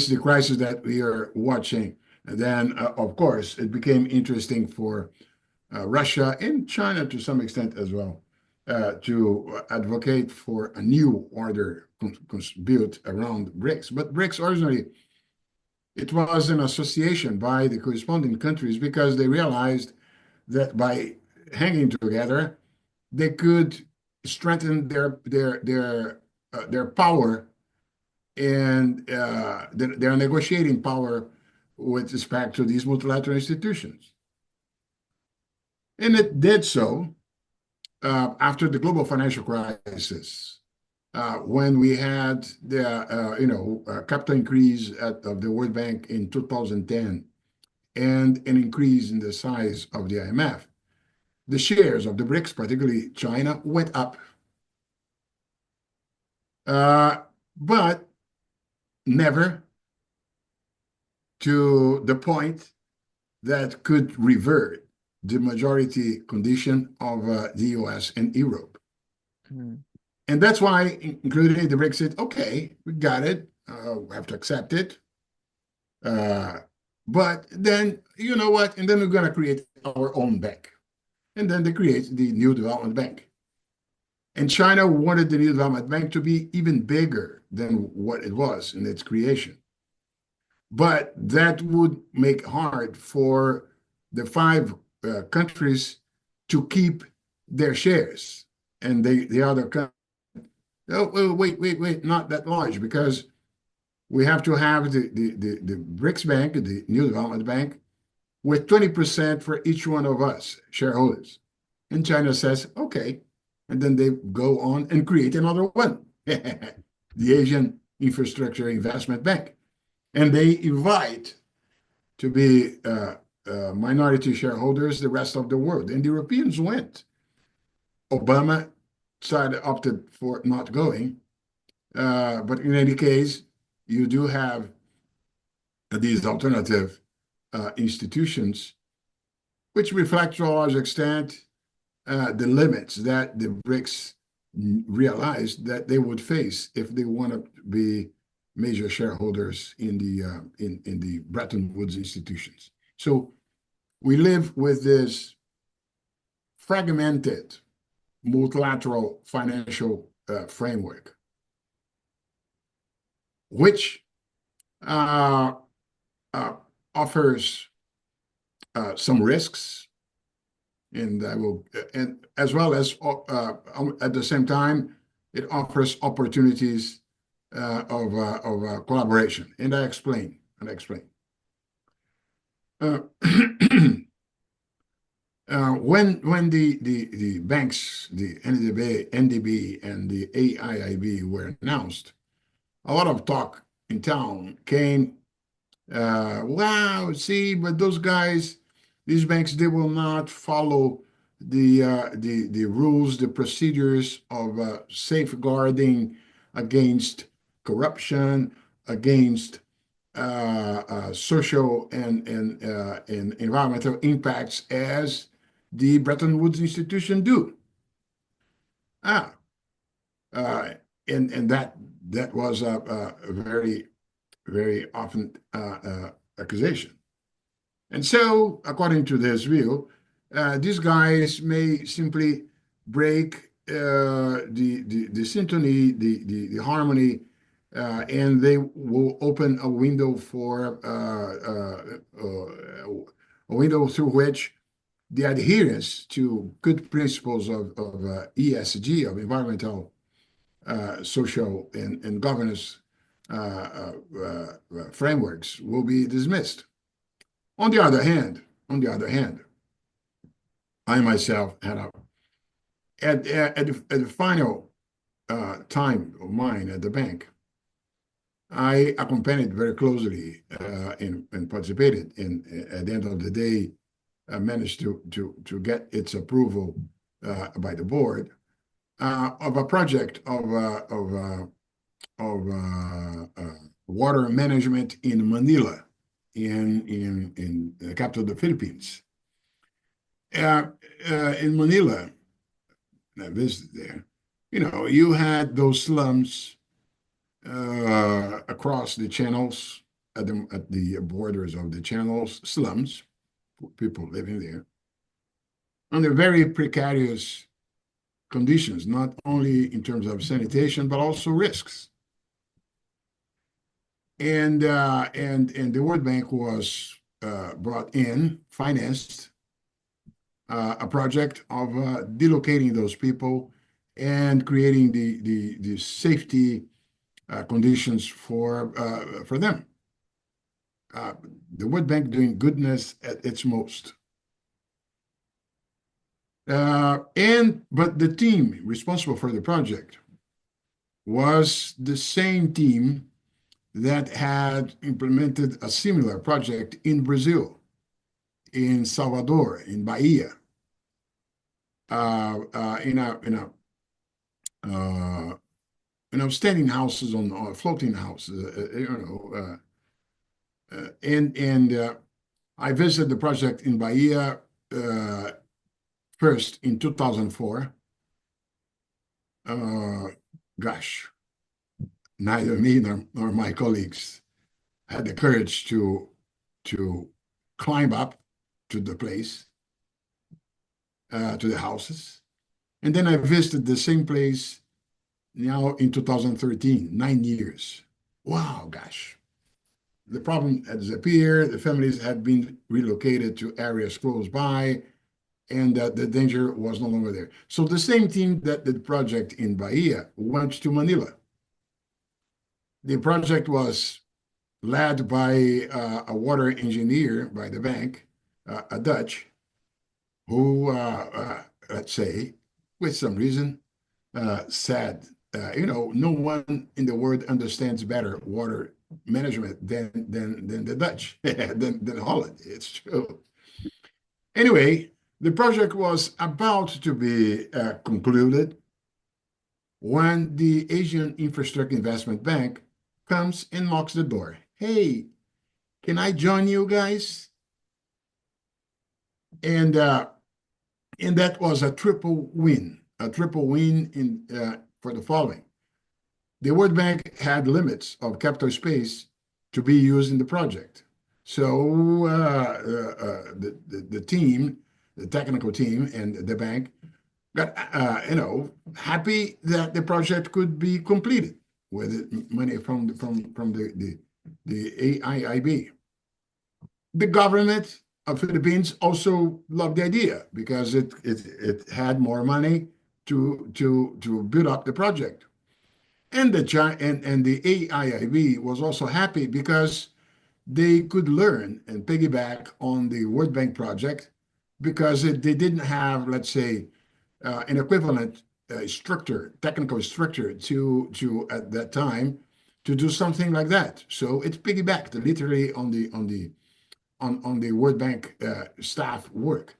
the crisis that we are watching, and then of course it became interesting for Russia and China to some extent as well, to advocate for a new order built around BRICS. But BRICS originally, it was an association by the corresponding countries because they realized that by hanging together, they could strengthen their power and their negotiating power with respect to these multilateral institutions. And it did so after the global financial crisis, when we had the capital increase of the World Bank in 2010 and an increase in the size of the IMF, the shares of the BRICS, particularly China, went up. But never to the point that could revert the majority condition of the US and Europe. And that's why, including the BRICS, said, okay, we got it, we have to accept it. But then, you know what? And then we're going to create our own bank. And then they create the New Development Bank. And China wanted the New Development Bank to be even bigger than what it was in its creation. But that would make hard for the five countries to keep their shares. And the other countries, oh, wait, not that large, because we have to have the BRICS Bank, the New Development Bank, with 20% for each one of us, shareholders. And China says, okay. And then they go on and create another one, the Asian Infrastructure Investment Bank. And they invite to be minority shareholders the rest of the world. And the Europeans went. Obama opted for not going. But in any case, you do have these alternative institutions, which reflect to a large extent the limits that the BRICS realized that they would face if they want to be major shareholders in the Bretton Woods institutions. So we live with this fragmented multilateral financial framework, which offers some risks, and as well as at the same time, it offers opportunities of collaboration. And I explain. When the banks, the NDB and the AIIB were announced, a lot of talk in town came. Wow, see, but those guys, these banks, they will not follow the rules, the procedures of safeguarding against corruption, against social and environmental impacts as the Bretton Woods institution do. And that was a very, very often accusation. And so, according to this view, these guys may simply break the symphony, the harmony, and they will open a window for a window through which the adherence to good principles of ESG, of environmental, social, and governance frameworks will be dismissed. On the other hand, I myself had at the final time of mine at the bank, I accompanied very closely and participated in. At the end of the day, I managed to get its approval by the board of a project of water management in Manila, in the capital of the Philippines. In Manila, I visited there. You had those slums across the channels, at the borders of the channels, slums, people living there, under very precarious conditions, not only in terms of sanitation, but also risks. And the World Bank was brought in, financed a project of delocating those people and creating the safety conditions for them. The World Bank doing goodness at its most. But the team responsible for the project was the same team that had implemented a similar project in Brazil, in Salvador, in Bahia, standing houses on floating houses, and I visited the project in Bahia first in 2004. Gosh, neither me nor my colleagues had the courage to climb up to the place, to the houses. And then I visited the same place now in 2013, 9 years. Wow, gosh. the problem had disappeared, the families had been relocated to areas close by, and the danger was no longer there. So the same team that did the project in Bahia went to Manila. The project was led by a water engineer by the bank, a Dutch, who, let's say, with some reason, said, no one in the world understands better water management than the Dutch, than Holland. It's true. Anyway, the project was about to be concluded when the Asian Infrastructure Investment Bank comes and knocks the door. Hey, can I join you guys? And that was a triple win for the following. The World Bank had limits of capital space to be used in the project. So the team, the technical team and the bank got, happy that the project could be completed with money from the AIIB. The government of Philippines also loved the idea because it had more money to build up the project. And the AIIB was also happy because they could learn and piggyback on the World Bank project because they didn't have, let's say, an equivalent technical structure to at that time to do something like that. So it's piggybacked literally on the World Bank staff work.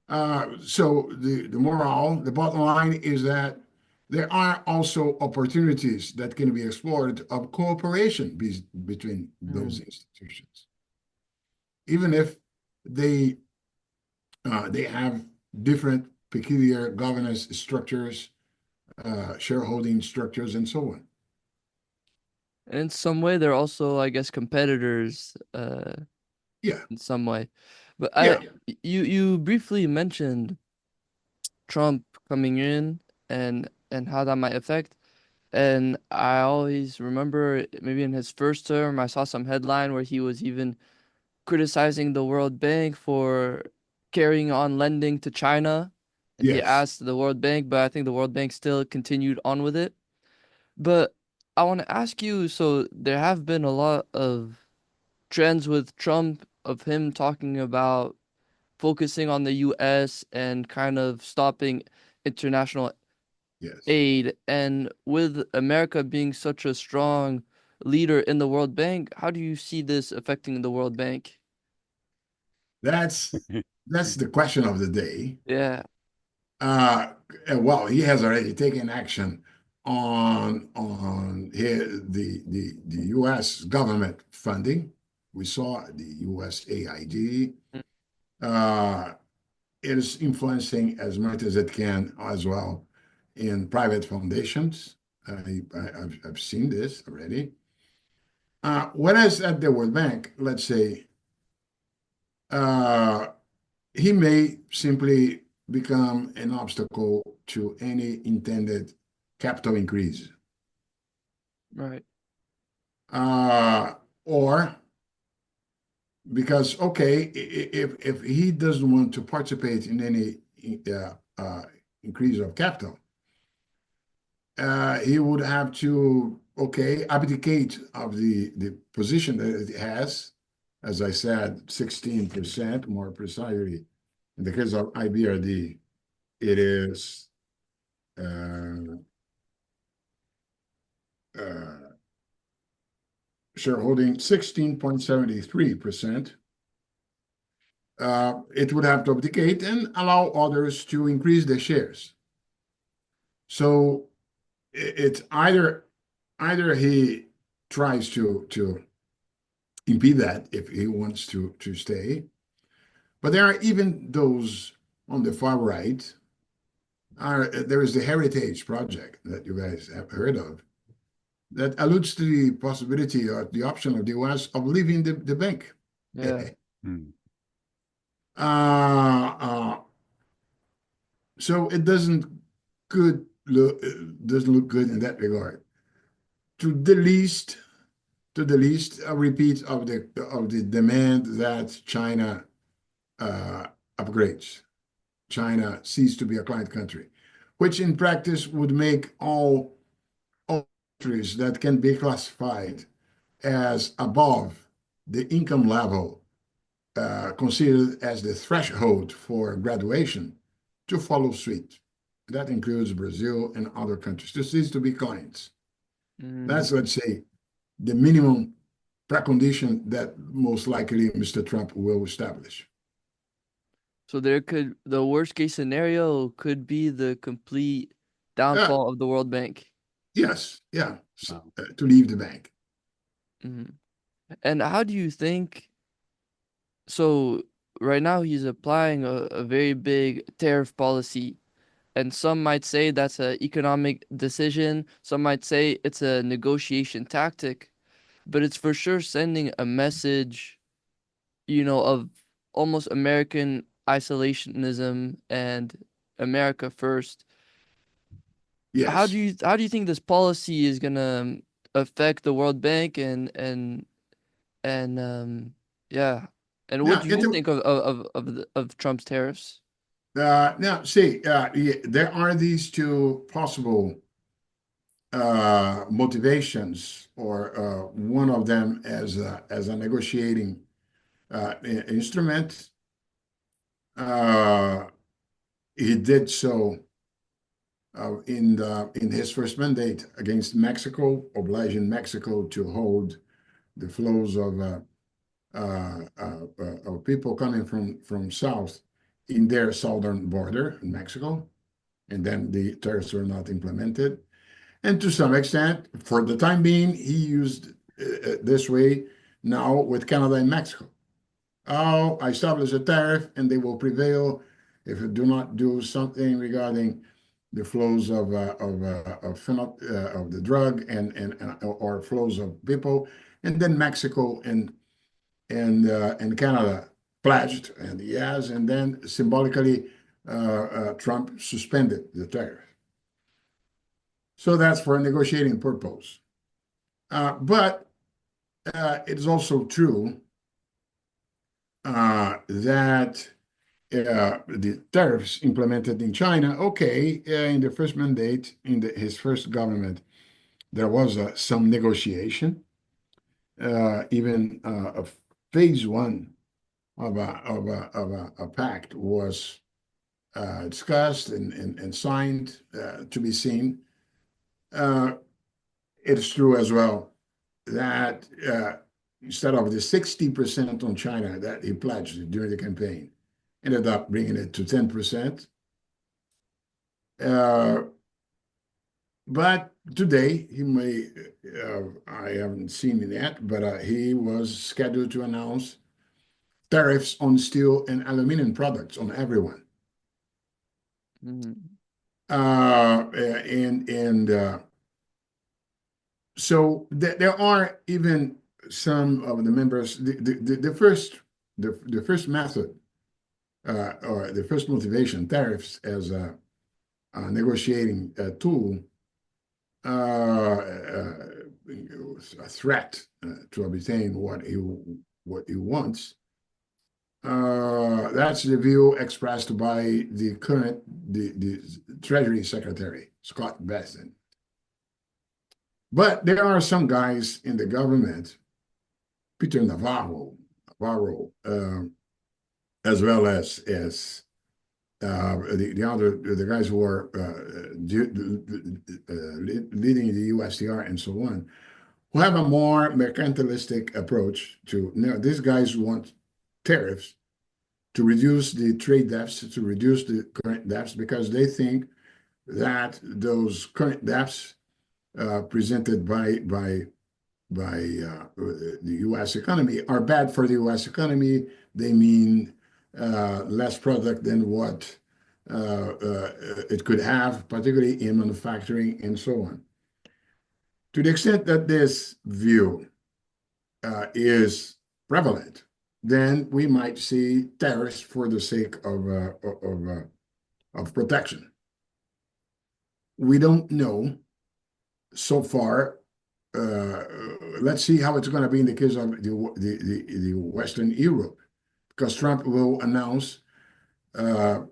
So the bottom line is that there are also opportunities that can be explored of cooperation between those institutions, even if they have different peculiar governance structures, shareholding structures, and so on. And in some way, they're also, I guess, competitors. Yeah. In some way, but you briefly mentioned Trump coming in and how that might affect. And I always remember maybe in his first term, I saw some headline where he was even criticizing the World Bank for carrying on lending to China. And he Yes. asked the World Bank, but I think the World Bank still continued on with it. But I want to ask you, so there have been a lot of trends with Trump of him talking about focusing on the US and kind of stopping international Yes. aid. And with America being such a strong leader in the World Bank, how do you see this affecting the World Bank? That's the question of the day. Yeah. Well, he has already taken action on the U.S. government funding. We saw the USAID. It is influencing as much as it can as well in private foundations. I've seen this already. Whereas at the World Bank, let's say, he may simply become an obstacle to any intended capital increase. Right. Or because, okay, if he doesn't want to participate in any increase of capital, he would have to, abdicate of the position that it has, as I said, 16%, more precisely. In the case of IBRD, it is shareholding 16.73%. It would have to abdicate and allow others to increase their shares. So it's either he tries to impede that if he wants to stay, but there are even those on the far right. There is the Heritage Project that you guys have heard of that alludes to the possibility or the option of the US of leaving the bank. Yeah. So it doesn't look good in that regard. To the least, to the least, a repeat of the demand that China upgrades. China ceased to be a client country, which in practice would make all countries that can be classified as above the income level considered as the threshold for graduation to follow suit. That includes Brazil and other countries. This needs to be clients. That's, let's say, the minimum precondition that most likely Mr. Trump will establish. So the worst case scenario could be the complete downfall of the World Bank. Yes, yeah, so, to leave the bank. And how do you think, so right now he's applying a very big tariff policy, and some might say that's an economic decision, some might say it's a negotiation tactic, but it's for sure sending a message, of almost American isolationism and America first. Yes. How do you think this policy is gonna affect the World Bank and yeah, and what do you think of Trump's tariffs? Now, see, there are these two possible motivations, or one of them as a negotiating instrument. He did so in his first mandate against Mexico, obliging Mexico to hold the flows of people coming from south in their southern border in Mexico, and then the tariffs were not implemented. And to some extent, for the time being, he used this way now with Canada and Mexico. Oh, I establish a tariff and they will prevail if you do not do something regarding the flows of the drug or flows of people. And then Mexico and Canada pledged, and yes, and then symbolically Trump suspended the tariff. So that's for a negotiating purpose. But it is also true that the tariffs implemented in China, in the first mandate, his first government, there was some negotiation. Even a phase one of a pact was discussed and signed to be seen. It's true as well that instead of the 60% on China that he pledged during the campaign, ended up bringing it to 10%. But today, he may, I haven't seen it yet, but he was scheduled to announce tariffs on steel and aluminum products on everyone. So there are even some of the members. The first method or the first motivation, tariffs as a negotiating tool, a threat to obtain what he wants. That's the view expressed by the current the Treasury Secretary, Scott Bessent. But there are some guys in the government, Peter Navarro, as well as the guys who are leading the USTR and so on, who have a more mercantilistic approach to, these guys want tariffs to reduce the trade deficit, to reduce the current deficit, because they think that those current deficits presented by the U.S. economy are bad for the U.S. economy. They mean less product than what it could have, particularly in manufacturing and so on. To the extent that this view is prevalent, then we might see tariffs for the sake of protection. We don't know so far let's see how it's going to be in the case of the Western Europe, because Trump will announce the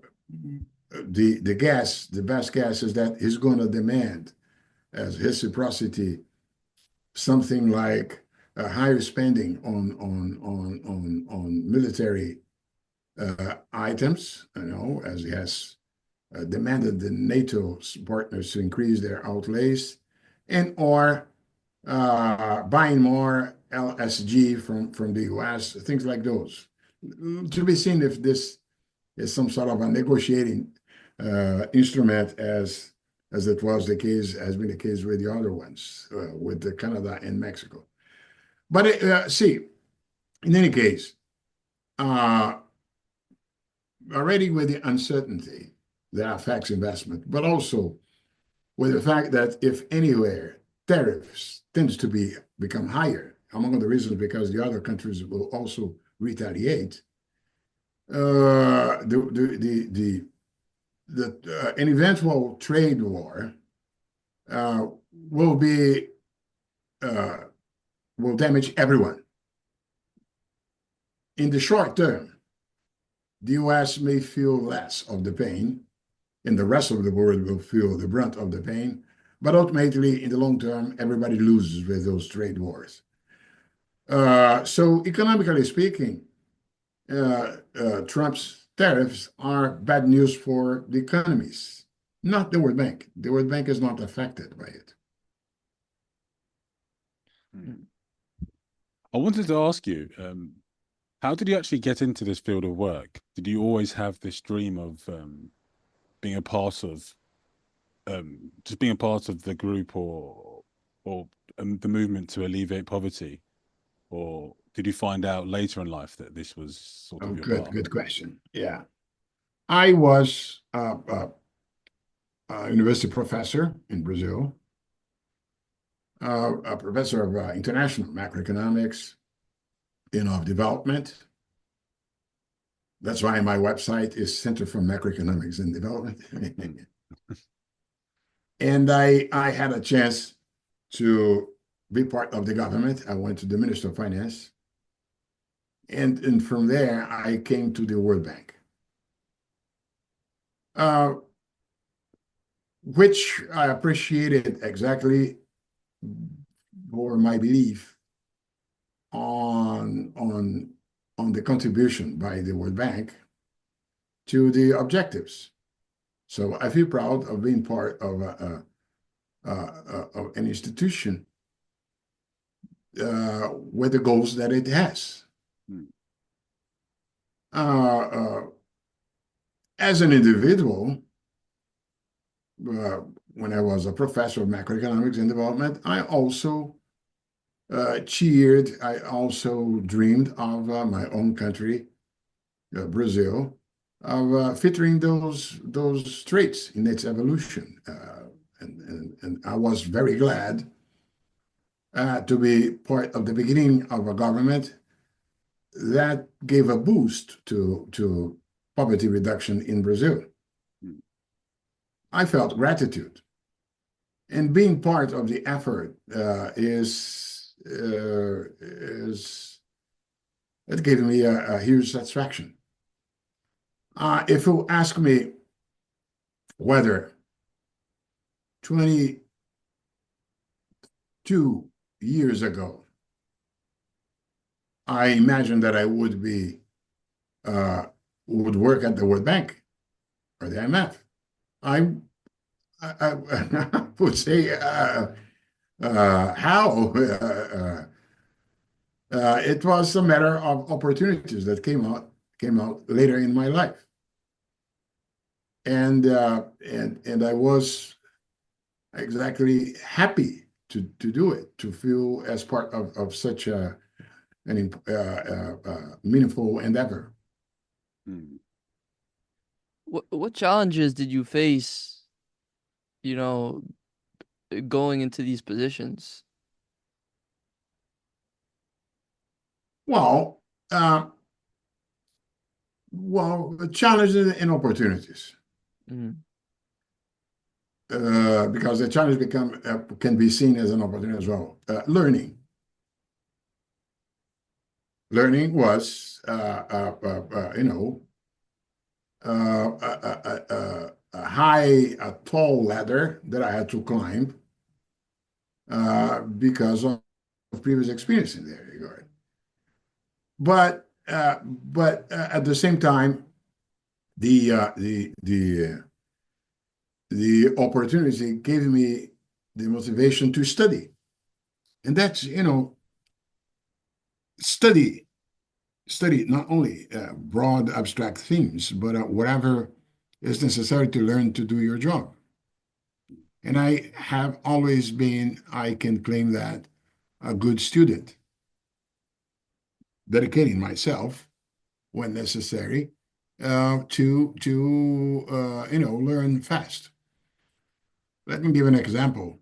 best guess is that he's going to demand as reciprocity something like a higher spending on military items, as he has demanded the NATO partners to increase their outlays, and or buying more LSG from the US, things like those. To be seen if this is some sort of a negotiating instrument as it was the case, has been the case with the other ones, with the Canada and Mexico. But see, in any case, already with the uncertainty that affects investment, but also with the fact that if anywhere tariffs tends to become higher, among other reasons because the other countries will also retaliate, an eventual trade war will damage everyone. In the short term, the US may feel less of the pain, and the rest of the world will feel the brunt of the pain. But ultimately, in the long term, everybody loses with those trade wars. So economically speaking, Trump's tariffs are bad news for the economies, not the World Bank. The World Bank is not affected by it. I wanted to ask you, how did you actually get into this field of work? Did you always have this dream of being a part of, just being a part of the group or the movement to alleviate poverty? Or did you find out later in life that this was sort of your path? Good question. Yeah. I was a university professor in Brazil, a professor of international macroeconomics and of development. That's why my website is Center for Macroeconomics and Development. And I had a chance to be part of the government. I went to the Minister of Finance. And from there, I came to the World Bank, which I appreciated exactly for my belief on the contribution by the World Bank to the objectives. So I feel proud of being part of an institution with the goals that it has. As an individual, when I was a professor of macroeconomics and development, I also cheered, I also dreamed of my own country, Brazil, of featuring those traits in its evolution. And I was very glad to be part of the beginning of a government that gave a boost to poverty reduction in Brazil. I felt gratitude. And being part of the effort it gave me a huge satisfaction. If you ask me whether 22 years ago, I imagined that I would work at the World Bank or the IMF, I would say, how? It was a matter of opportunities that came out later in my life, and I was exactly happy to do it, to feel as part of such a meaningful endeavor. What challenges did you face, going into these positions? Well, challenges and opportunities. because the challenge can be seen as an opportunity as well. Learning. Learning was, a tall ladder that I had to climb because of previous experience in that regard. But at the same time, the opportunity gave me the motivation to study, and that's study not only broad abstract themes, but whatever is necessary to learn to do your job. And I have always been, I can claim that, a good student, dedicating myself when necessary to learn fast. Let me give an example.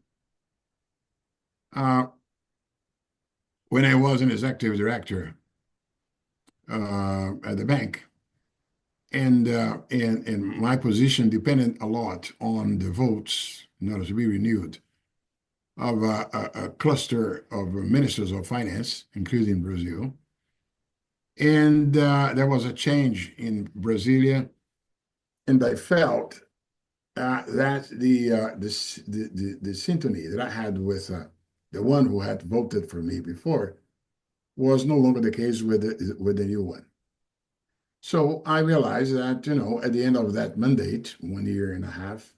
When I was an executive director at the bank, and my position depended a lot on the votes in order to be renewed of a cluster of ministers of finance, including Brazil. And there was a change in Brasilia, and I felt that the sympathy that I had with the one who had voted for me before was no longer the case with the new one. So I realized that, at the end of that mandate, 1 year and a half,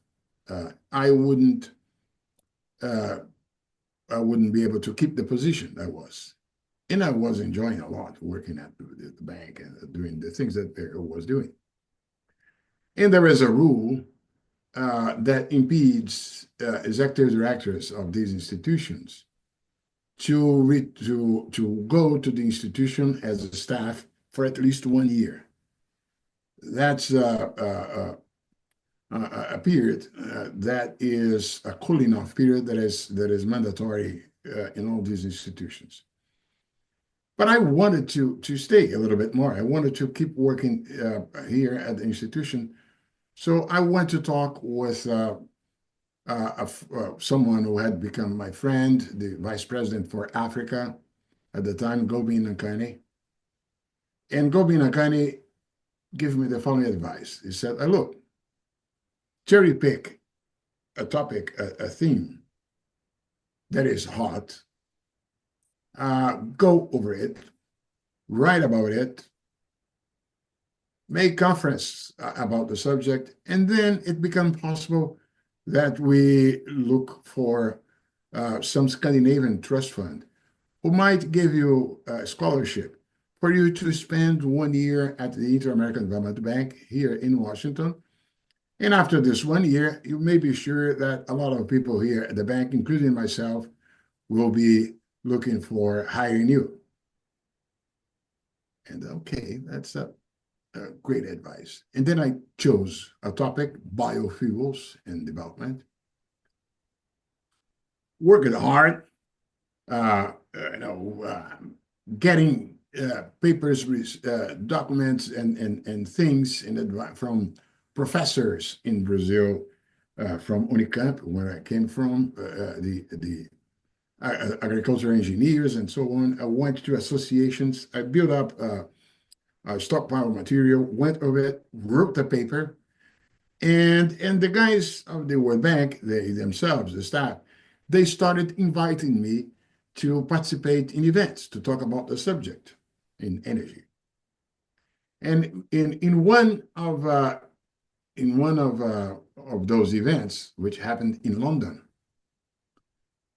I wouldn't be able to keep the position I was. And I was enjoying a lot working at the bank and doing the things that I was doing. And there is a rule that impedes executive directors of these institutions to go to the institution as a staff for at least 1 year. That's a period that is a cooling off period that is mandatory in all these institutions. But I wanted to stay a little bit more. I wanted to keep working here at the institution. So I went to talk with someone who had become my friend, the vice president for Africa at the time, Gobi Nakane. And Gobi Nakane gave me the following advice. He said, look, cherry pick a topic, a theme that is hot, go over it, write about it, make conference about the subject, and then it becomes possible that we look for some Scandinavian trust fund who might give you a scholarship for you to spend 1 year at the Inter-American Development Bank here in Washington. And after this 1 year, you may be sure that a lot of people here at the bank, including myself, will be looking for hiring you. And okay, that's a great advice. And then I chose a topic, biofuels and development. Working hard, getting papers, documents, and things from professors in Brazil, from Unicamp, where I came from, the agricultural engineers and so on. I went to associations. I built up a stockpile of material, went over it, wrote the paper, and the guys of the World Bank, they themselves, the staff, they started inviting me to participate in events to talk about the subject in energy. And in one of those events, which happened in London,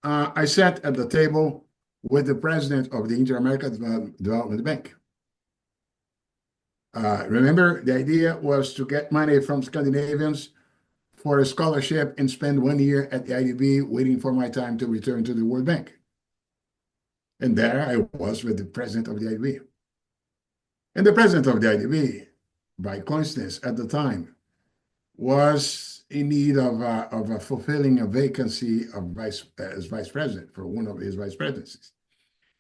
I sat at the table with the president of the Inter-American Development Bank. Remember, the idea was to get money from Scandinavians for a scholarship and spend 1 year at the IDB waiting for my time to return to the World Bank. And there I was with the president of the IDB. And the president of the IDB, by coincidence at the time, was in need of fulfilling a vacancy as vice president for one of his vice presidencies.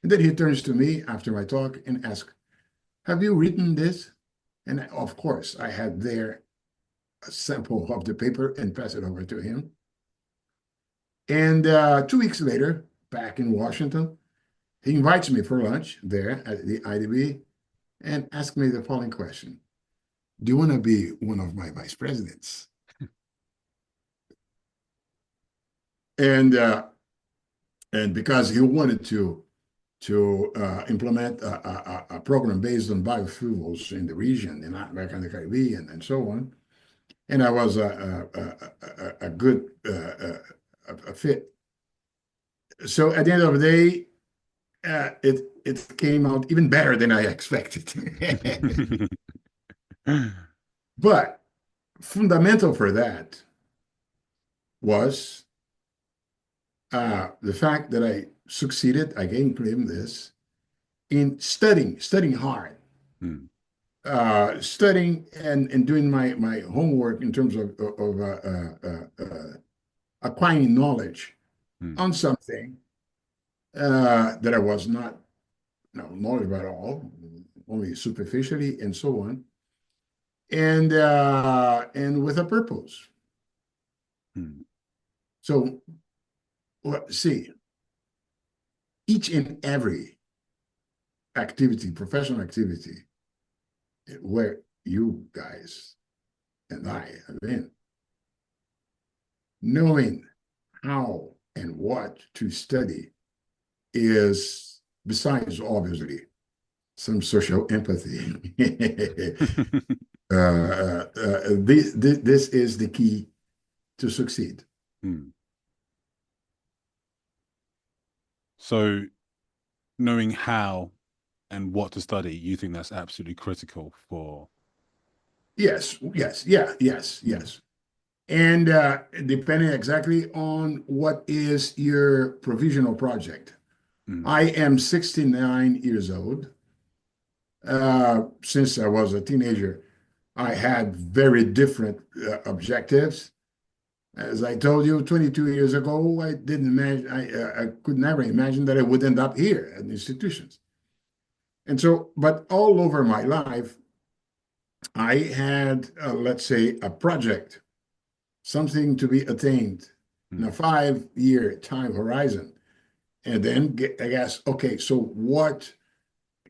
And then he turns to me after my talk and asks, have you written this? And of course, I had there a sample of the paper and passed it over to him. And 2 weeks later, back in Washington, he invites me for lunch there at the IDB and asks me the following question. Do you want to be one of my vice presidents? And because he wanted to implement a program based on biofuels in the region, in Latin America and the Caribbean, and so on. And I was a good fit. So at the end of the day, it came out even better than I expected. But fundamental for that was the fact that I succeeded, I can claim this, in studying hard, studying and doing my homework in terms of acquiring knowledge on something that I was not knowledgeable at all, only superficially and so on, and with a purpose. So, see, each and every activity, professional activity, where you guys and I have been, knowing how and what to study is, besides obviously some social empathy, this is the key to succeed. So knowing how and what to study, you think that's absolutely critical for... Yes. And depending exactly on what is your provisional project. I am 69 years old. Since I was a teenager, I had very different objectives. As I told you, 22 years ago, I didn't imagine, I could never imagine that I would end up here at institutions. And so, but all over my life, I had, let's say, a project, something to be attained in a 5-year time horizon. And then I guess, okay, so what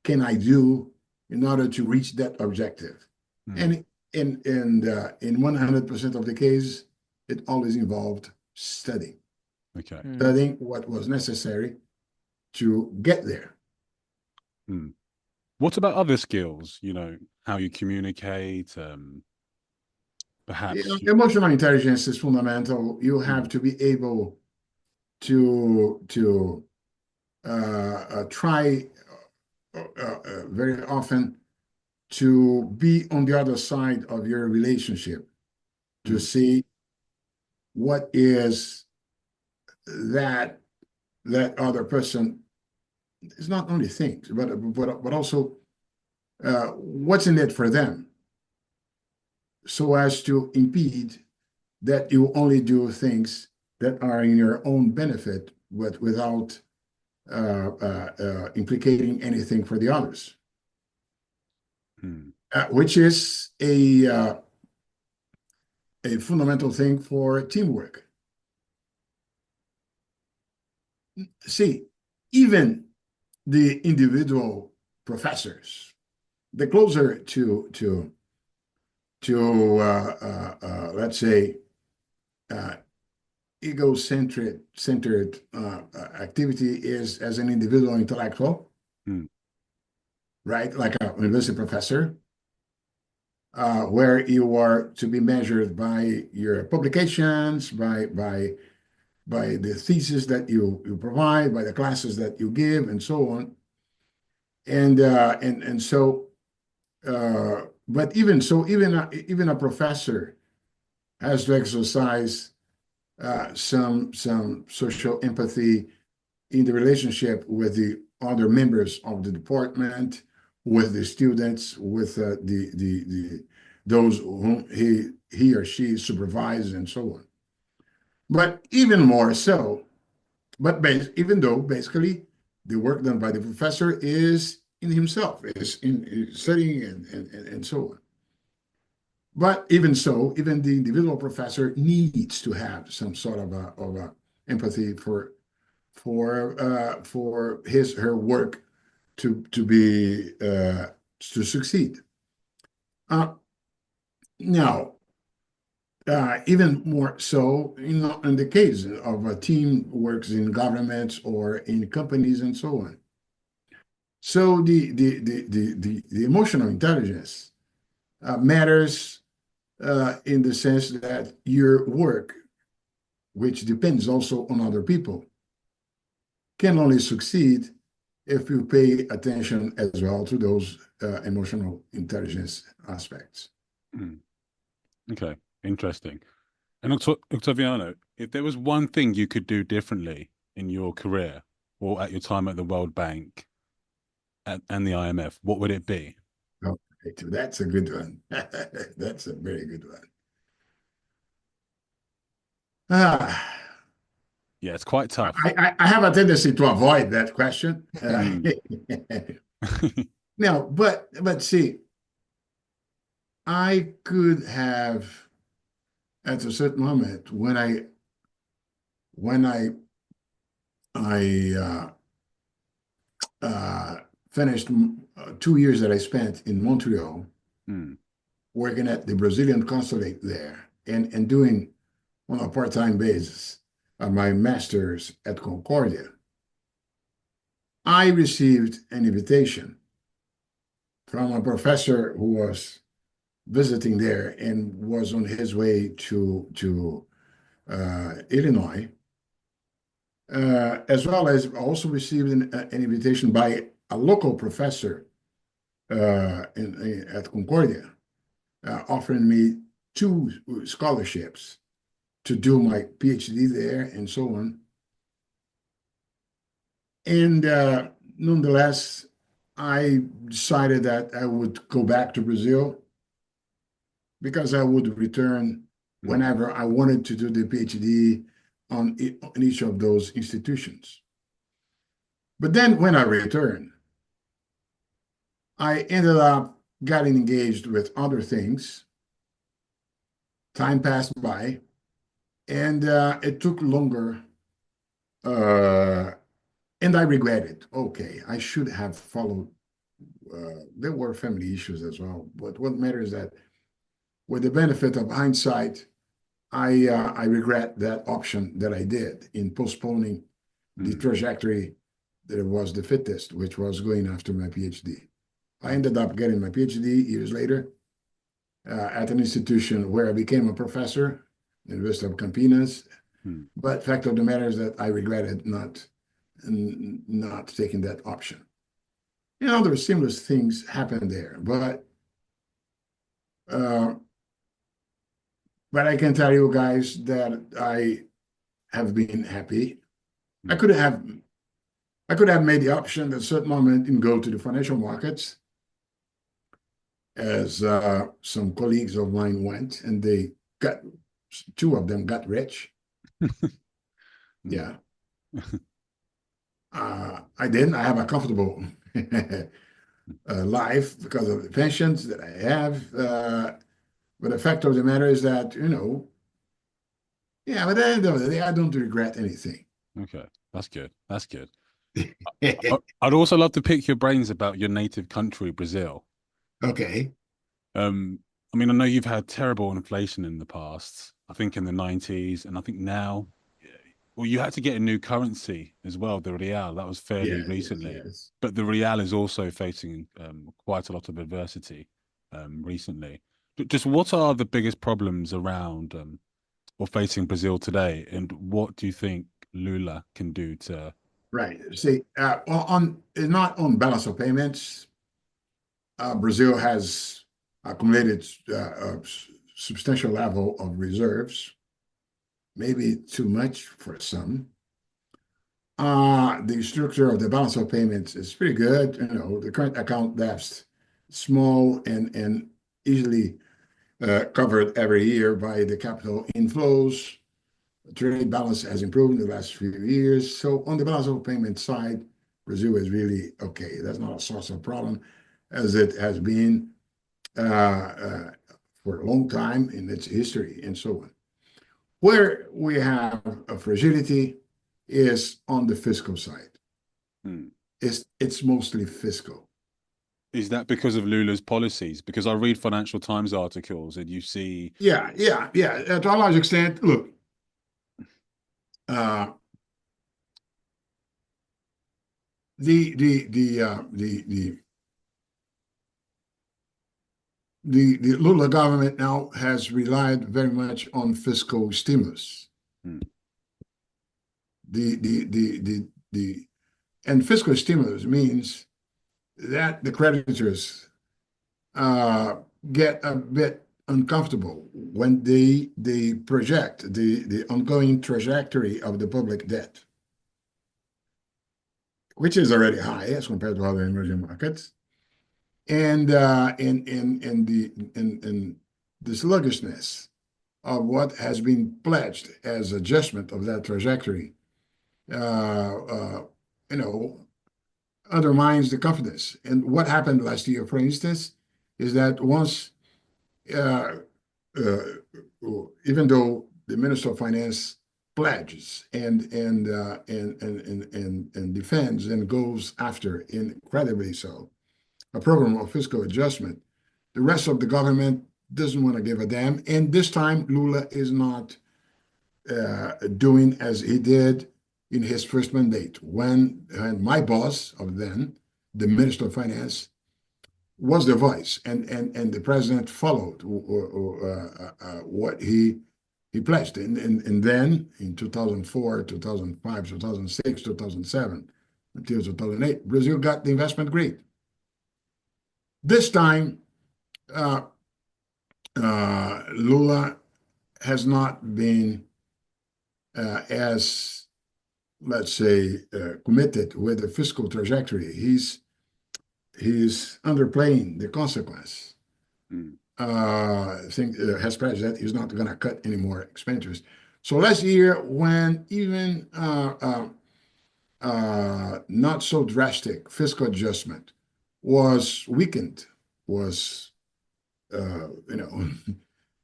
can I do in order to reach that objective? And in 100% of the case, it always involved studying. Studying what was necessary to get there. What about other skills? How you communicate, perhaps... Emotional intelligence is fundamental. You have to be able to try very often to be on the other side of your relationship, to see what is that other person is not only thinks, but also what's in it for them, so as to impede that you only do things that are in your own benefit, but without implicating anything for the others, which is a fundamental thing for teamwork. See, even the individual professors, the closer to let's say ego-centered activity is as an individual intellectual, right? Like a university professor, where you are to be measured by your publications, by the thesis that you provide, by the classes that you give, and so on. And so, but even so, even a professor has to exercise some social empathy in the relationship with the other members of the department, with the students, with those whom he or she supervises, and so on. But even more so, even though basically the work done by the professor is in himself, is in studying and so on. But even so, even the individual professor needs to have some sort of empathy for her work to succeed. Now, even more so, in the case of a team works in governments or in companies and so on. So the emotional intelligence matters in the sense that your work, which depends also on other people, can only succeed if you pay attention as well to those emotional intelligence aspects. Okay, interesting. And Octaviano, if there was one thing you could do differently in your career or at your time at the World Bank and the IMF, what would it be? Okay, that's a good one. That's a very good one. Yeah, it's quite tough. I have a tendency to avoid that question. No, but see, I could have at a certain moment when I finished 2 years that I spent in Montreal working at the Brazilian consulate there and doing on a part-time basis my master's at Concordia. I received an invitation from a professor who was visiting there and was on his way to Illinois, as well as also received an invitation by a local professor at Concordia, offering me 2 scholarships to do my PhD there and so on. And nonetheless, I decided that I would go back to Brazil because I would return whenever I wanted to do the PhD on each of those institutions. But then when I returned, I ended up getting engaged with other things. Time passed by, and it took longer, and I regret it. Okay, I should have followed. There were family issues as well, but what matters is that with the benefit of hindsight, I regret that option that I did in postponing the trajectory that was the fittest, which was going after my PhD. I ended up getting my PhD years later at an institution where I became a professor, University of Campinas. But fact of the matter is that I regretted not taking that option. Other similar things happened there, but I can tell you guys that I have been happy. I could have made the option at a certain moment and go to the financial markets, as some colleagues of mine went, and 2 of them got rich. Yeah. I didn't. I have a comfortable life because of the pensions that I have. But the fact of the matter is that, but at the end of the day, I don't regret anything. Okay, that's good. That's good. I'd also love to pick your brains about your native country, Brazil. Okay. I mean, I know you've had terrible inflation in the past, I think in the 90s, and I think now, well, you had to get a new currency as well, the real. That was fairly recently. Yes. But the real is also facing quite a lot of adversity recently. Just what are the biggest problems around or facing Brazil today, and what do you think Lula can do to? Right. See, not on balance of payments, Brazil has accumulated a substantial level of reserves, maybe too much for some. The structure of the balance of payments is pretty good. The current account deficit small and easily covered every year by the capital inflows. Trade balance has improved in the last few years. So on the balance of payment side, Brazil is really okay. That's not a source of problem as it has been for a long time in its history and so on. Where we have a fragility is on the fiscal side. It's mostly fiscal. Is that because of Lula's policies? Because I read Financial Times articles and you see. Yeah. To a large extent, look, the Lula government now has relied very much on fiscal stimulus. And fiscal stimulus means that the creditors get a bit uncomfortable when they project the ongoing trajectory of the public debt, which is already high as compared to other emerging markets, and the sluggishness of what has been pledged as adjustment of that trajectory, undermines the confidence. And what happened last year, for instance, is that once, even though the Minister of Finance pledges and defends and goes after, incredibly so, a program of fiscal adjustment, the rest of the government doesn't want to give a damn. And this time, Lula is not doing as he did in his first mandate, when my boss of then, the Minister of Finance, was the voice, and the president followed what he pledged. And then in 2004, 2005, 2006, 2007, until 2008, Brazil got the investment grade. This time, Lula has not been as, let's say, committed with the fiscal trajectory. He's underplaying the consequence. I think has pledged that he's not going to cut any more expenditures. So last year, when even not so drastic fiscal adjustment was weakened, was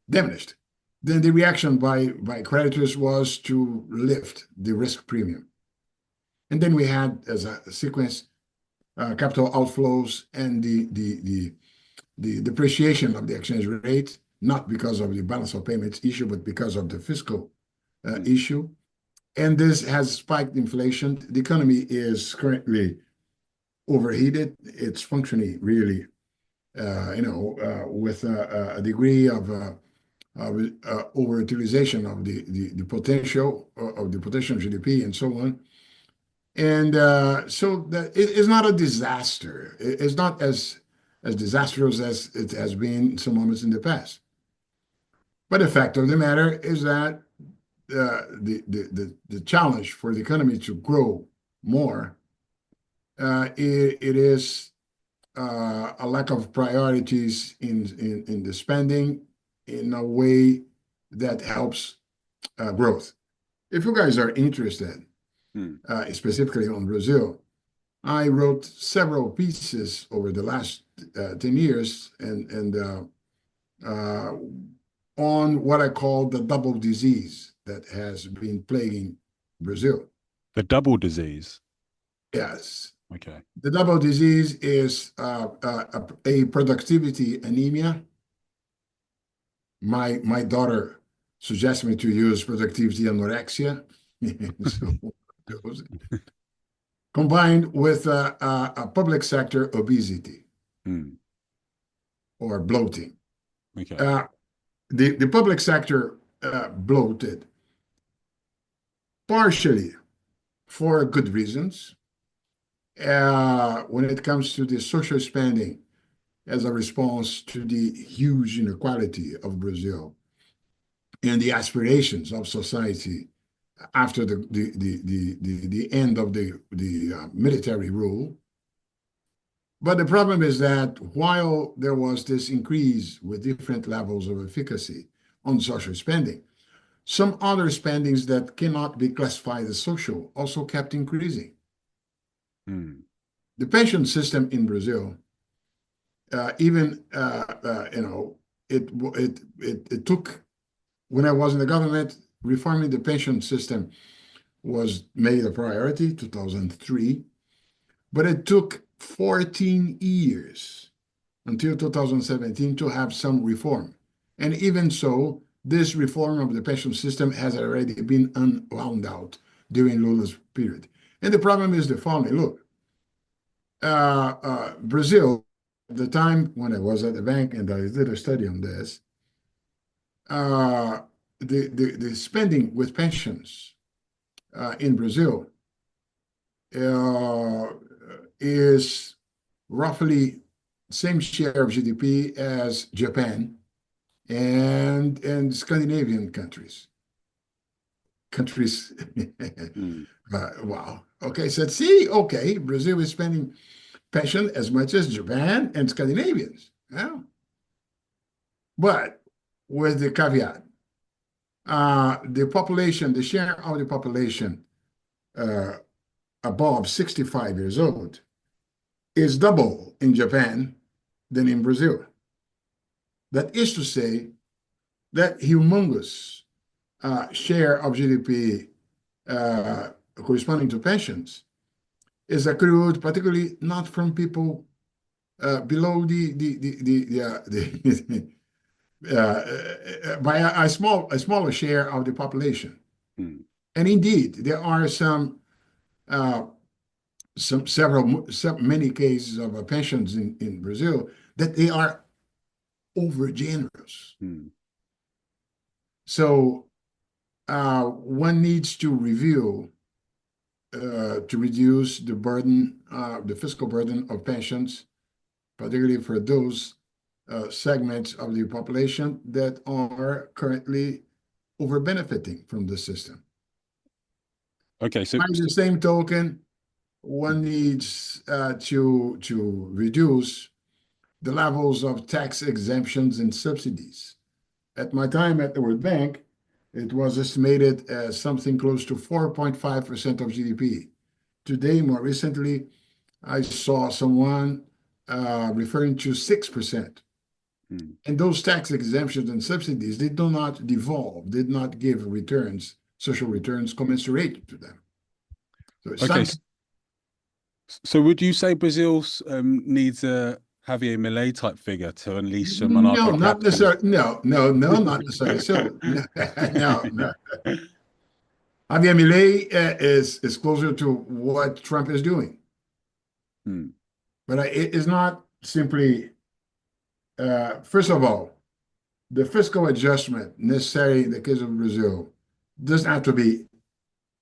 diminished, then the reaction by creditors was to lift the risk premium. And then we had, as a sequence, capital outflows and the depreciation of the exchange rate, not because of the balance of payments issue, but because of the fiscal issue. And this has spiked inflation. The economy is currently overheated. It's functioning really, with a degree of overutilization of the potential of the potential GDP and so on. And so that it's not a disaster. It's not as disastrous as it has been in some moments in the past. But the fact of the matter is that the challenge for the economy to grow more, it is a lack of priorities in the spending in a way that helps growth. If you guys are interested, specifically on Brazil, I wrote several pieces over the last 10 years and on what I call the double disease that has been plaguing Brazil. The double disease? Yes. Okay. The double disease is a productivity anemia. My daughter suggested me to use productivity anorexia. So, combined with a public sector obesity or bloating. Okay. The public sector bloated partially for good reasons. When it comes to the social spending as a response to the huge inequality of Brazil and the aspirations of society after the end of the military rule. But the problem is that while there was this increase with different levels of efficacy on social spending, some other spendings that cannot be classified as social also kept increasing. The pension system in Brazil, it took, when I was in the government, reforming the pension system was made a priority, 2003, but it took 14 years until 2017 to have some reform. And even so, this reform of the pension system has already been unwound out during Lula's period. And the problem is the following. Look, Brazil, at the time when I was at the bank and I did a study on this, the spending with pensions in Brazil is roughly same share of GDP as Japan and Scandinavian countries. Wow. Okay, so see, okay, Brazil is spending pension as much as Japan and Scandinavians. Yeah. But with the caveat, the population, the share of the population above 65 years old is double in Japan than in Brazil. That is to say, that humongous share of GDP corresponding to pensions is accrued particularly not from people below by a smaller share of the population. And indeed, there are many cases of pensions in Brazil that they are over generous. So one needs to review to reduce the burden, the fiscal burden of pensions, particularly for those segments of the population that are currently over benefiting from the system. Okay, so by the same token, one needs to reduce the levels of tax exemptions and subsidies. At my time at the World Bank, it was estimated as something close to 4.5% of GDP. Today, more recently, I saw someone referring to 6%. And those tax exemptions and subsidies, they do not devolve, did not give returns, social returns commensurate to them. So okay, so would you say Brazil needs a Javier Milei type figure to unleash some no, monarchic not capitalism? necessarily. No, not necessarily. So no. Javier Milei is closer to what Trump is doing, but it is not simply. First of all, the fiscal adjustment necessary in the case of Brazil doesn't have to be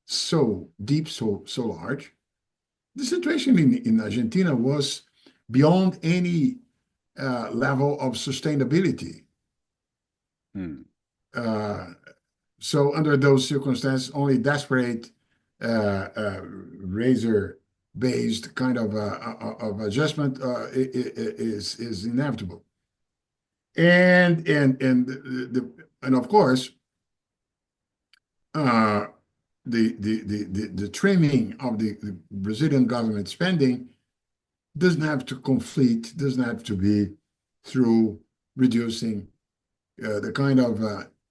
so deep, so large. The situation in Argentina was beyond any level of sustainability. So under those circumstances, only desperate razor-based kind of adjustment is inevitable. And of course, the trimming of the Brazilian government spending doesn't have to conflict, doesn't have to be through reducing the kind of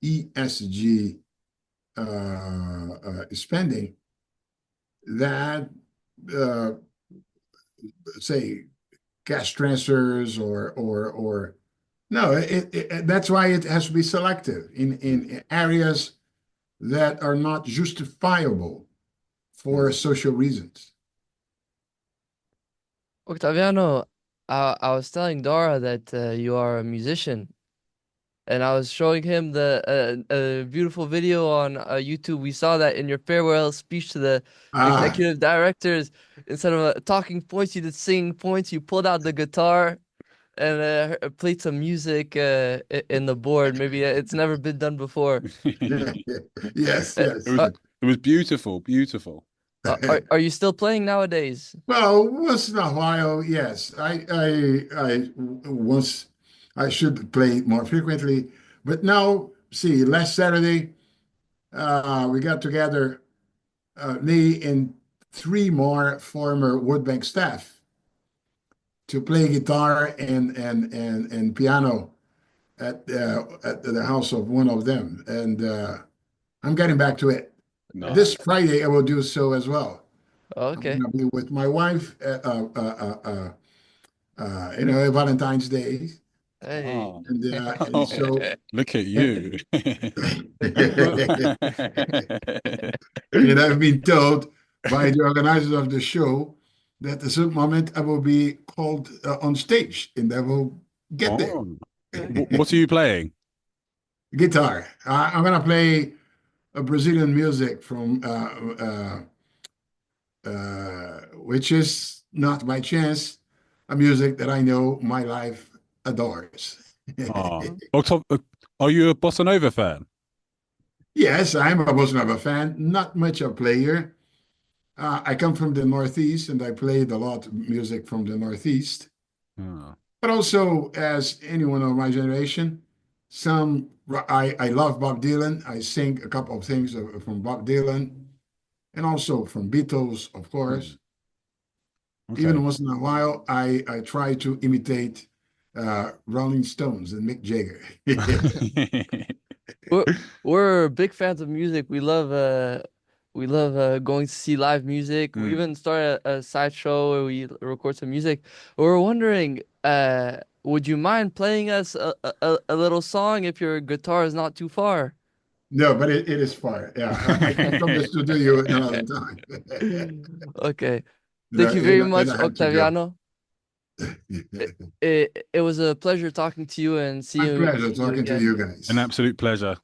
ESG spending that, say, cash transfers or no, that's why it has to be selective in areas that are not justifiable for social reasons. Octaviano, I was telling Dora that you are a musician, and I was showing him a beautiful video on YouTube. We saw that in your farewell speech to the executive directors, instead of talking points, you did singing points. You pulled out the guitar and played some music in the board. Maybe it's never been done before. Yes. It was beautiful. Are you still playing nowadays? Well, once in a while, yes. I should play more frequently, but now, see, last Saturday, we got together, me and 3 more former World Bank staff, to play guitar and piano at the house of one of them. And I'm getting back to it. Nice. This Friday, I will do so as well. I'm Okay. gonna be with my wife, Valentine's Day, Hey. Oh. and so Look at you. and I've been told by the organizers of the show that at a certain moment I will be called on stage, and I will get there. Oh. What are you playing? Guitar. I'm gonna play a Brazilian music from which is not by chance a music that I know my life adores. Oh. Are you a bossa nova fan? Yes, I'm a bossa nova fan. Not much a player. I come from the Northeast, and I played a lot of music from the Northeast. Oh. But also, as anyone of my generation, I love Bob Dylan. I sing a couple of things from Bob Dylan, and also from Beatles, of course. Okay. Even once in a while, I try to imitate Rolling Stones and Mick Jagger. We're big fans of music. We love going to see live music. We even started a side show where we record some music. We're wondering, would you mind playing us a little song if your guitar is not too far? No, but it is far. Yeah, I can come to the studio another time. Okay. Thank you very much, I have to go. Octaviano. It was a pleasure talking to you and My seeing pleasure you talking to again. you guys. An absolute pleasure.